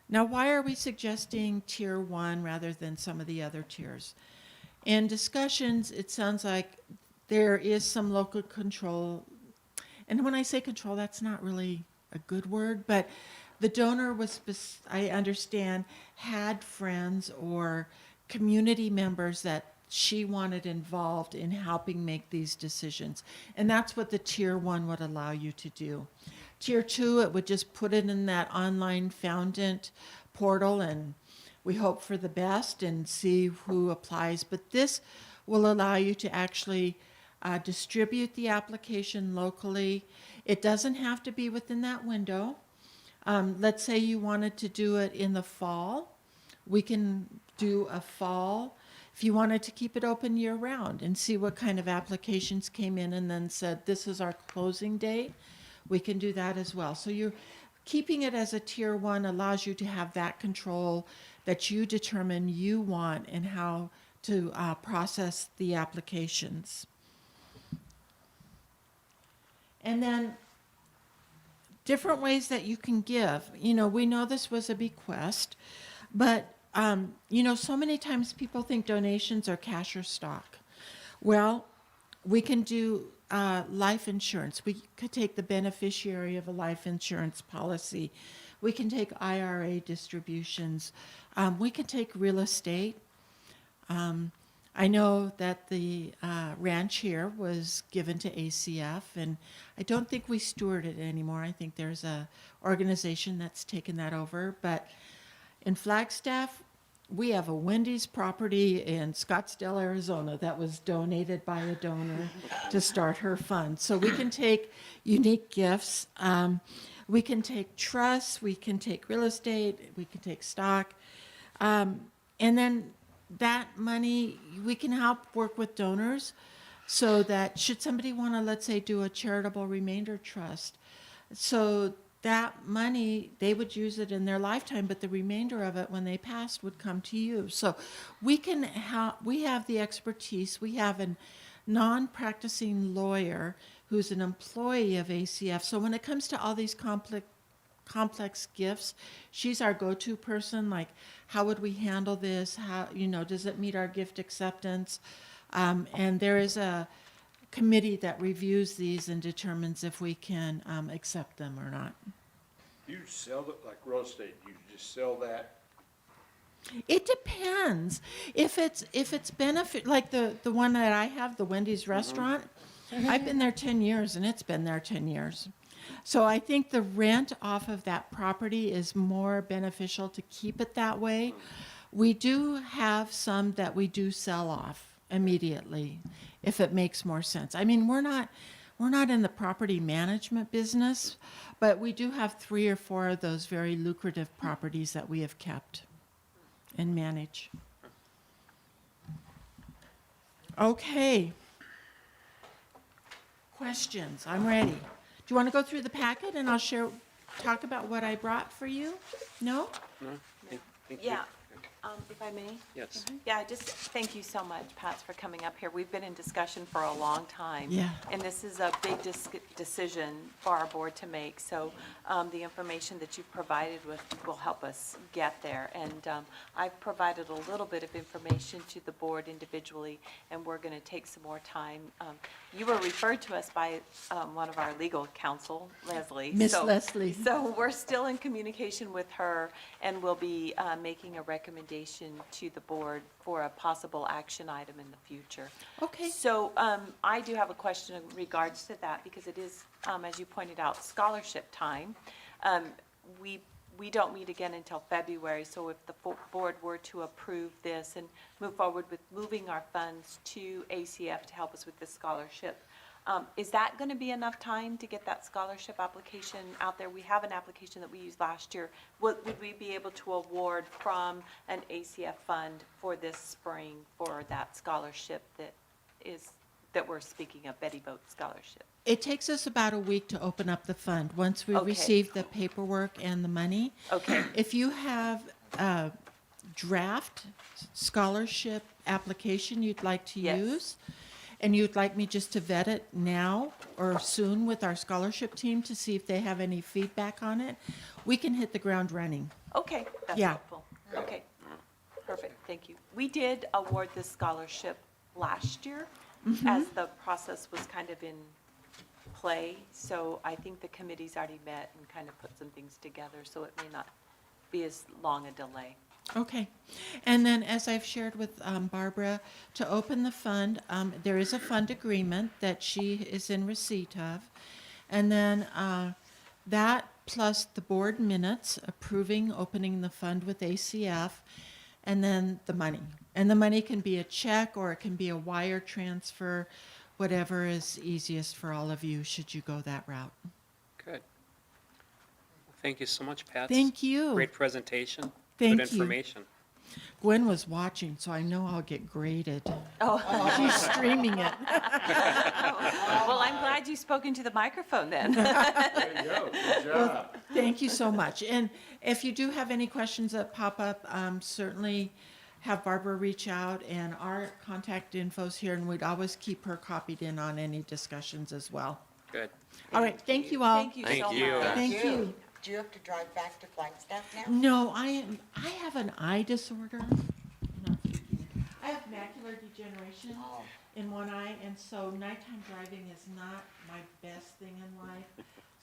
Speaker 9: Now, why are we suggesting Tier 1 rather than some of the other tiers? In discussions, it sounds like there is some local control. And when I say control, that's not really a good word, but the donor was, I understand, had friends or community members that she wanted involved in helping make these decisions. And that's what the Tier 1 would allow you to do. Tier 2, it would just put it in that online foundant portal, and we hope for the best and see who applies. But this will allow you to actually distribute the application locally. It doesn't have to be within that window. Let's say you wanted to do it in the fall. We can do a fall. If you wanted to keep it open year-round and see what kind of applications came in and then said, this is our closing date, we can do that as well. So you're keeping it as a Tier 1 allows you to have that control that you determine you want and how to process the applications. And then different ways that you can give. You know, we know this was a bequest, but you know, so many times people think donations are cash or stock. Well, we can do life insurance. We could take the beneficiary of a life insurance policy. We can take IRA distributions. We can take real estate. I know that the ranch here was given to ACF, and I don't think we steward it anymore. I think there's a organization that's taken that over. But in Flagstaff, we have a Wendy's property in Scottsdale, Arizona that was donated by a donor to start her fund. So we can take unique gifts. We can take trusts, we can take real estate, we can take stock. And then that money, we can help work with donors so that should somebody want to, let's say, do a charitable remainder trust, so that money, they would use it in their lifetime, but the remainder of it, when they passed, would come to you. So we can we have the expertise. We have a non-practicing lawyer who's an employee of ACF. So when it comes to all these complex gifts, she's our go-to person. Like, how would we handle this? How, does it meet our gift acceptance? And there is a committee that reviews these and determines if we can accept them or not.
Speaker 5: You sell it like real estate, you just sell that?
Speaker 9: It depends. If it's benefit, like the one that I have, the Wendy's restaurant, I've been there 10 years and it's been there 10 years. So I think the rent off of that property is more beneficial to keep it that way. We do have some that we do sell off immediately if it makes more sense. I mean, we're not in the property management business, but we do have 3 or 4 of those very lucrative properties that we have kept and manage. Okay. Questions? I'm ready. Do you want to go through the packet and I'll talk about what I brought for you? No?
Speaker 1: No? Thank you.
Speaker 7: Yeah, if I may?
Speaker 1: Yes.
Speaker 7: Yeah, just thank you so much, Pat, for coming up here. We've been in discussion for a long time.
Speaker 9: Yeah.
Speaker 7: And this is a big decision for our board to make. So the information that you've provided will help us get there. And I've provided a little bit of information to the board individually, and we're going to take some more time. You were referred to us by one of our legal counsel, Leslie.
Speaker 9: Miss Leslie.
Speaker 7: So we're still in communication with her, and we'll be making a recommendation to the board for a possible action item in the future.
Speaker 9: Okay.
Speaker 7: So I do have a question in regards to that, because it is, as you pointed out, scholarship time. We don't meet again until February, so if the board were to approve this and move forward with moving our funds to ACF to help us with this scholarship, is that going to be enough time to get that scholarship application out there? We have an application that we used last year. Would we be able to award from an ACF fund for this spring for that scholarship that we're speaking of, Betty Boat Scholarship?
Speaker 9: It takes us about a week to open up the fund once we
Speaker 7: Okay.
Speaker 9: receive the paperwork and the money.
Speaker 7: Okay.
Speaker 9: If you have a draft scholarship application you'd like to
Speaker 7: Yes.
Speaker 9: use, and you'd like me just to vet it now or soon with our scholarship team to see if they have any feedback on it, we can hit the ground running.
Speaker 7: Okay, that's
Speaker 9: Yeah.
Speaker 7: helpful. Okay, perfect, thank you. We did award this scholarship last year as the process was kind of in play. So I think the committee's already met and kind of put some things together, so it may not be as long a delay.
Speaker 9: Okay. And then, as I've shared with Barbara, to open the fund, there is a fund agreement that she is in receipt of. And then that plus the board minutes approving opening the fund with ACF, and then the money. And the money can be a check or it can be a wire transfer, whatever is easiest for all of you, should you go that route.
Speaker 1: Good. Thank you so much, Pat.
Speaker 9: Thank you.
Speaker 1: Great presentation.
Speaker 9: Thank
Speaker 1: Good
Speaker 9: you.
Speaker 1: information.
Speaker 9: Gwen was watching, so I know I'll get graded.
Speaker 7: Oh,
Speaker 9: She's streaming it.
Speaker 7: well, I'm glad you spoke into the microphone then.
Speaker 5: There you go, good job.
Speaker 9: Thank you so much. And if you do have any questions that pop up, certainly have Barbara reach out, and our contact info's here, and we'd always keep her copied in on any discussions as well.
Speaker 1: Good.
Speaker 9: All right, thank you all.
Speaker 7: Thank you
Speaker 1: Thank
Speaker 7: so
Speaker 1: you.
Speaker 7: much.
Speaker 9: Thank you.
Speaker 3: Do you have to drive back to Flagstaff now?
Speaker 9: No, I have an eye disorder. I have macular degeneration
Speaker 3: Oh.
Speaker 9: in one eye, and so nighttime driving is not my best thing in life.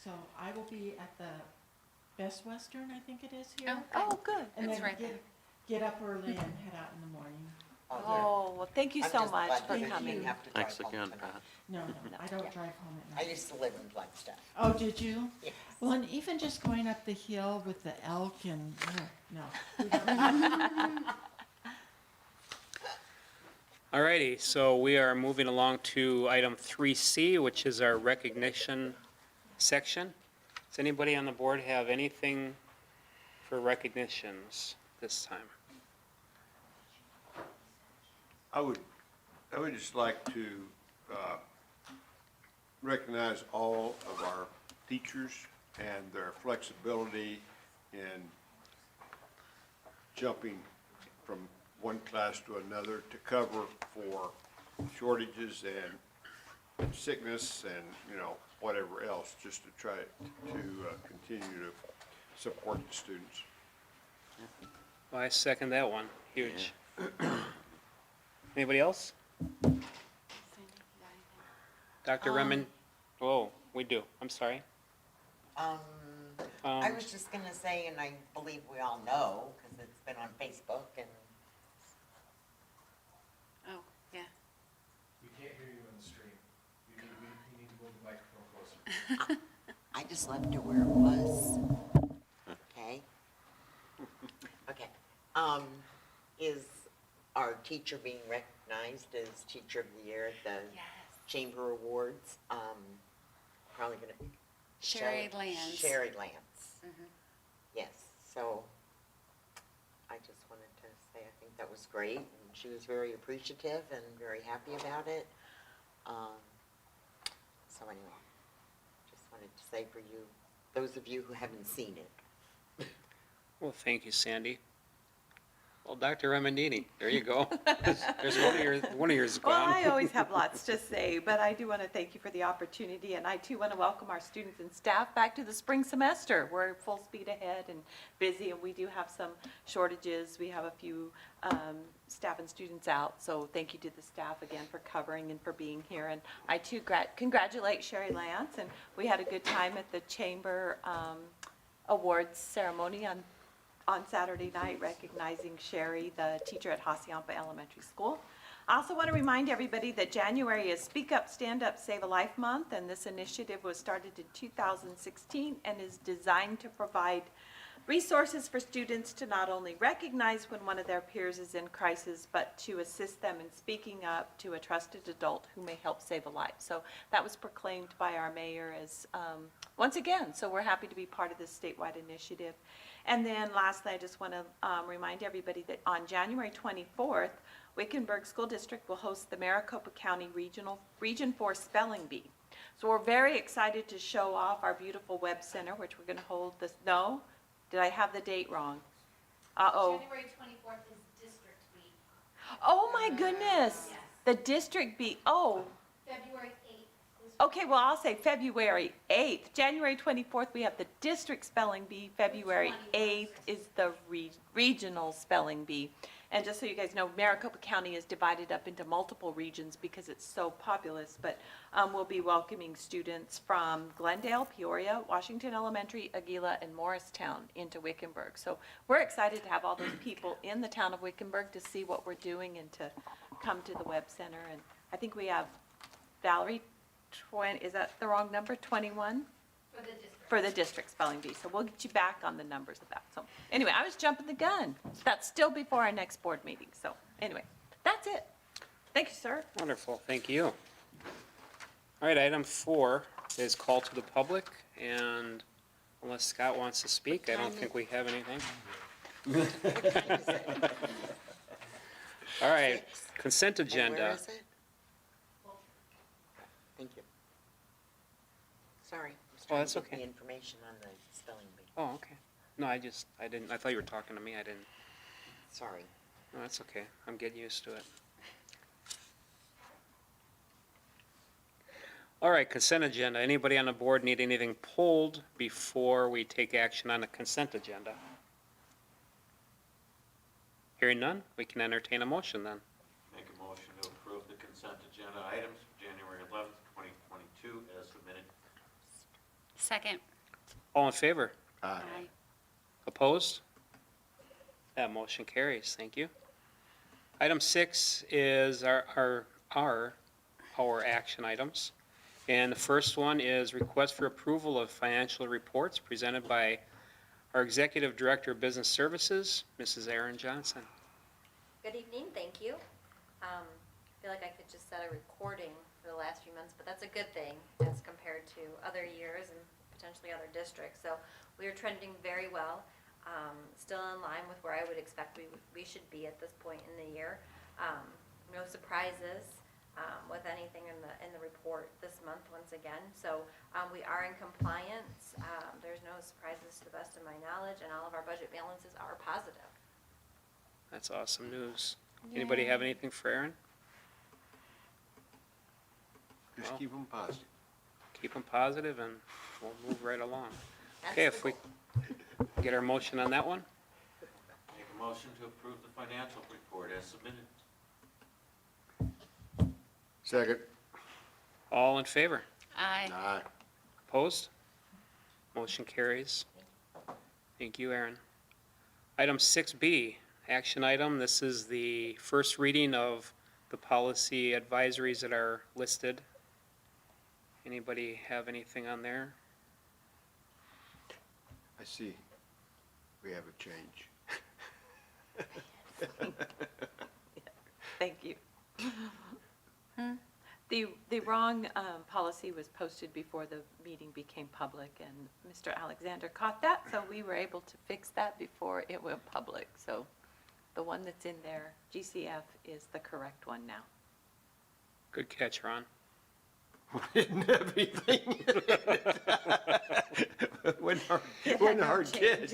Speaker 9: So I will be at the Best Western, I think it is here.
Speaker 7: Oh, good.
Speaker 9: And
Speaker 2: It's
Speaker 9: then
Speaker 2: right there.
Speaker 9: get up early and head out in the morning.
Speaker 7: Oh, well, thank you
Speaker 3: I'm
Speaker 7: so
Speaker 3: just
Speaker 7: much
Speaker 3: glad
Speaker 7: for
Speaker 3: that you
Speaker 7: coming.
Speaker 3: didn't have to drive
Speaker 4: Thanks
Speaker 3: home
Speaker 4: again,
Speaker 3: tonight.
Speaker 4: Pat.
Speaker 9: No, I don't
Speaker 7: Yeah.
Speaker 9: drive home at
Speaker 3: I
Speaker 9: night.
Speaker 3: used to live in Flagstaff.
Speaker 9: Oh, did you?
Speaker 3: Yes.
Speaker 9: Well, and even just going up the hill with the elk and, oh, no.
Speaker 1: Alrighty, so we are moving along to item 3C, which is our recognition section. Does anybody on the board have anything for recognitions this time?
Speaker 5: I would just like to recognize all of our teachers and their flexibility in jumping from one class to another to cover for shortages and sickness and, whatever else, just to try to continue to support the students.
Speaker 1: Well, I second that one, huge. Anybody else? Dr. Remen, oh, we do, I'm sorry.
Speaker 3: I was just gonna say, and I believe we all know, because it's been on Facebook, and
Speaker 2: Oh, yeah.
Speaker 10: We can't hear you on the stream. You need to move the microphone closer.
Speaker 3: I just left it where it was. Okay? Okay. Is our teacher being recognized as Teacher of the Year at the
Speaker 2: Yes.
Speaker 3: Chamber Awards? Probably gonna.
Speaker 2: Sherry Lance.
Speaker 3: Sherry Lance.
Speaker 2: Mhm.
Speaker 3: Yes, so I just wanted to say I think that was great, and she was very appreciative and very happy about it. So anyway, just wanted to say for you, those of you who haven't seen it.
Speaker 1: Well, thank you, Sandy. Well, Dr. Remendini, there you go. There's one of yours
Speaker 7: Well,
Speaker 1: gone.
Speaker 7: I always have lots to say, but I do want to thank you for the opportunity, and I too want to welcome our students and staff back to the spring semester. We're full speed ahead and busy, and we do have some shortages. We have a few staff and students out, so thank you to the staff again for covering and for being here. And I too congratulate Sherry Lance, and we had a good time at the Chamber Awards ceremony on Saturday night, recognizing Sherry, the teacher at Hacienda Elementary School. I also want to remind everybody that January is Speak Up, Stand Up, Save a Life Month, and this initiative was started in 2016 and is designed to provide resources for students to not only recognize when one of their peers is in crisis, but to assist them in speaking up to a trusted adult who may help save a life. So that was proclaimed by our mayor as, once again, so we're happy to be part of this statewide initiative. And then lastly, I just want to remind everybody that on January 24th, Wickenburg School District will host the Maricopa County Region 4 Spelling Bee. So we're very excited to show off our beautiful web center, which we're going to hold this, no? Did I have the date wrong? Uh-oh.
Speaker 8: January 24th is District Week.
Speaker 7: Oh, my goodness.
Speaker 8: Yes.
Speaker 7: The district bee, oh.
Speaker 8: February 8th is.
Speaker 7: Okay, well, I'll say February 8th. January 24th, we have the district spelling bee. February 8th is the regional spelling bee. And just so you guys know, Maricopa County is divided up into multiple regions because it's so populous, but we'll be welcoming students from Glendale, Peoria, Washington Elementary, Aguila, and Morristown into Wickenburg. So we're excited to have all those people in the town of Wickenburg to see what we're doing and to come to the Web Center. And I think we have Valerie, is that the wrong number, 21?
Speaker 8: For the district.
Speaker 7: For the district spelling bee, so we'll get you back on the numbers of that. So anyway, I was jumping the gun. That's still before our next board meeting, so anyway, that's it. Thank you, sir.
Speaker 1: Wonderful, thank you. All right, item 4 is call to the public, and unless Scott wants to speak, I don't think we have anything. All right, consent
Speaker 3: And
Speaker 1: agenda.
Speaker 3: where is it? Thank you. Sorry. I was
Speaker 1: Oh, that's
Speaker 3: trying to get
Speaker 1: okay.
Speaker 3: the information on the spelling bee.
Speaker 1: Oh, okay. No, I thought you were talking to me, I didn't.
Speaker 3: Sorry.
Speaker 1: No, that's okay, I'm getting used to it. All right, consent agenda. Anybody on the board need anything pulled before we take action on the consent agenda? Hearing none, we can entertain a motion then.
Speaker 4: Make a motion to approve the consent agenda items for January 11th, 2022 as submitted.
Speaker 2: Second.
Speaker 1: All in favor?
Speaker 2: Aye.
Speaker 1: Opposed? That motion carries, thank you. Item 6 is our action items. And the first one is request for approval of financial reports presented by our Executive Director of Business Services, Mrs. Erin Johnson.
Speaker 8: Good evening, thank you. feel like I could just set a recording for the last few months, but that's a good thing as compared to other years and potentially other districts. So we are trending very well, still in line with where I would expect we should be at this point in the year. No surprises with anything in the report this month once again. So we are in compliance. There's no surprises to the best of my knowledge, and all of our budget balances are positive.
Speaker 1: That's awesome news. Anybody have anything for Aaron?
Speaker 5: Just
Speaker 1: Well.
Speaker 5: keep them positive.
Speaker 1: Keep them positive and we'll move right along.
Speaker 8: That's
Speaker 1: Okay,
Speaker 8: the
Speaker 1: if we
Speaker 8: goal.
Speaker 1: get our motion on that one?
Speaker 4: Make a motion to approve the financial report as submitted.
Speaker 5: Second.
Speaker 1: All in favor?
Speaker 2: Aye.
Speaker 5: Aye.
Speaker 1: Opposed? Motion carries. Thank you, Aaron. Item 6B, action item. This is the first reading of the policy advisories that are listed. Anybody have anything on there?
Speaker 5: I see. We have a change.
Speaker 7: Thank you. The wrong policy was posted before the meeting became public, and Mr. Alexander caught that, so we were able to fix that before it went public. So the one that's in there, GCF, is the correct one now.
Speaker 1: Good catch, Ron.
Speaker 5: Didn't have anything. Wasn't hard catch.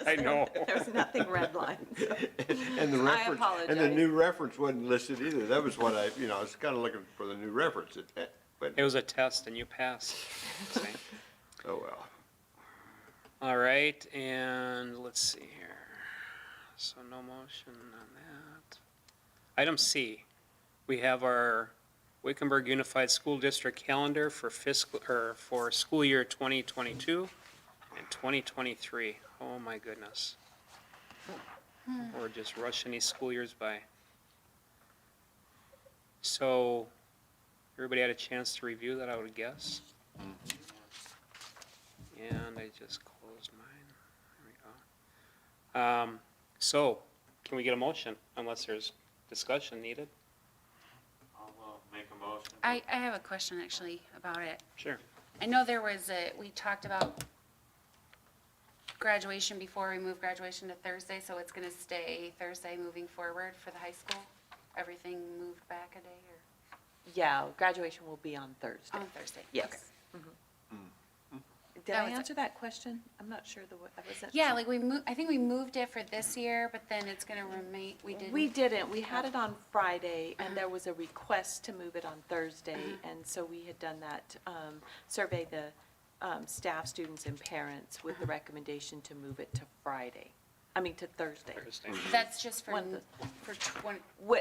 Speaker 1: I know.
Speaker 7: There was nothing redlined. So.
Speaker 5: And the
Speaker 7: I
Speaker 5: reference, and the
Speaker 7: apologize.
Speaker 5: new reference wasn't listed either. That was what I was kind of looking for the new reference. But,
Speaker 1: It was a test and you passed. See?
Speaker 5: oh well.
Speaker 1: All right, and let's see here. So no motion on that. Item C, we have our Wickenburg Unified School District calendar for for school year 2022 and 2023. Oh my goodness. We're just rushing these school years by. So, everybody had a chance to review that, I would guess? And I just closed mine. There we go. So, can we get a motion unless there's discussion needed?
Speaker 4: I'll make a motion.
Speaker 2: I have a question actually about it.
Speaker 1: Sure.
Speaker 2: I know we talked about graduation before we moved graduation to Thursday, so it's gonna stay Thursday moving forward for the high school? Everything moved back a day or
Speaker 7: Yeah, graduation will be on Thursday.
Speaker 2: on Thursday?
Speaker 7: Yes.
Speaker 2: Okay.
Speaker 7: Did
Speaker 2: That
Speaker 7: I
Speaker 2: was-
Speaker 7: answer that question? I'm not sure I wasn't.
Speaker 2: Yeah, like I think we moved it for this year, but then it's gonna remain, we didn't.
Speaker 7: We didn't. We had it on Friday, and there was a request to move it on Thursday, and so we had done that, survey the staff, students, and parents with the recommendation to move it to to Thursday.
Speaker 1: Thursday.
Speaker 2: That's just for,
Speaker 7: One
Speaker 2: for 20,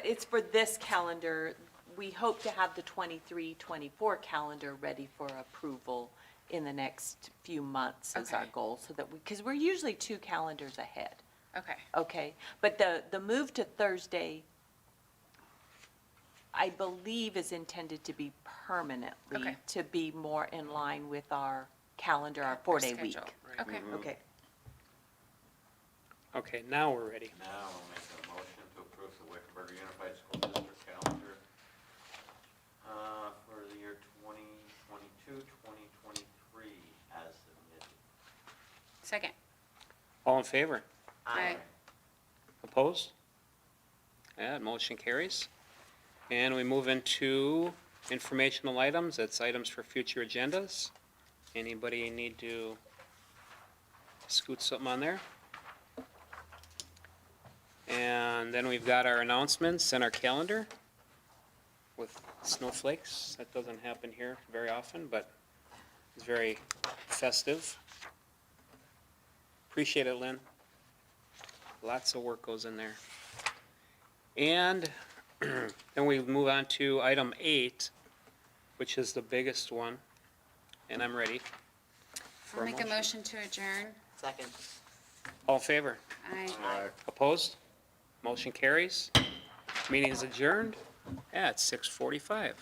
Speaker 7: It's for this calendar. We hope to have the 23-24 calendar ready for approval in the next few months is our
Speaker 2: Okay.
Speaker 7: goal, so that because we're usually 2 calendars ahead.
Speaker 2: okay.
Speaker 7: Okay, but the move to Thursday, I believe, is intended to be permanently,
Speaker 2: Okay.
Speaker 7: to be more in line with our calendar, our 4-day week.
Speaker 2: Schedule. Okay.
Speaker 7: Okay,
Speaker 1: Okay, now we're ready.
Speaker 4: Now I'll make a motion to approve the Wickenburg Unified School District calendar for the year 2022, 2023 as submitted.
Speaker 2: Second.
Speaker 1: All in favor?
Speaker 2: Aye.
Speaker 1: Opposed? Yeah, motion carries. And we move into informational items. That's items for future agendas. Anybody need to scoot something on there? And then we've got our announcements and our calendar with snowflakes. That doesn't happen here very often, but it's very festive. Appreciate it, Lynn. Lots of work goes in there. And then we move on to item 8, which is the biggest one, and I'm ready for
Speaker 2: I'll
Speaker 1: a
Speaker 2: make a
Speaker 1: motion.
Speaker 2: motion to adjourn.
Speaker 3: Second.
Speaker 1: All in favor?
Speaker 2: Aye.
Speaker 5: Aye.
Speaker 1: Opposed? Motion carries. Meeting is adjourned at 6:45.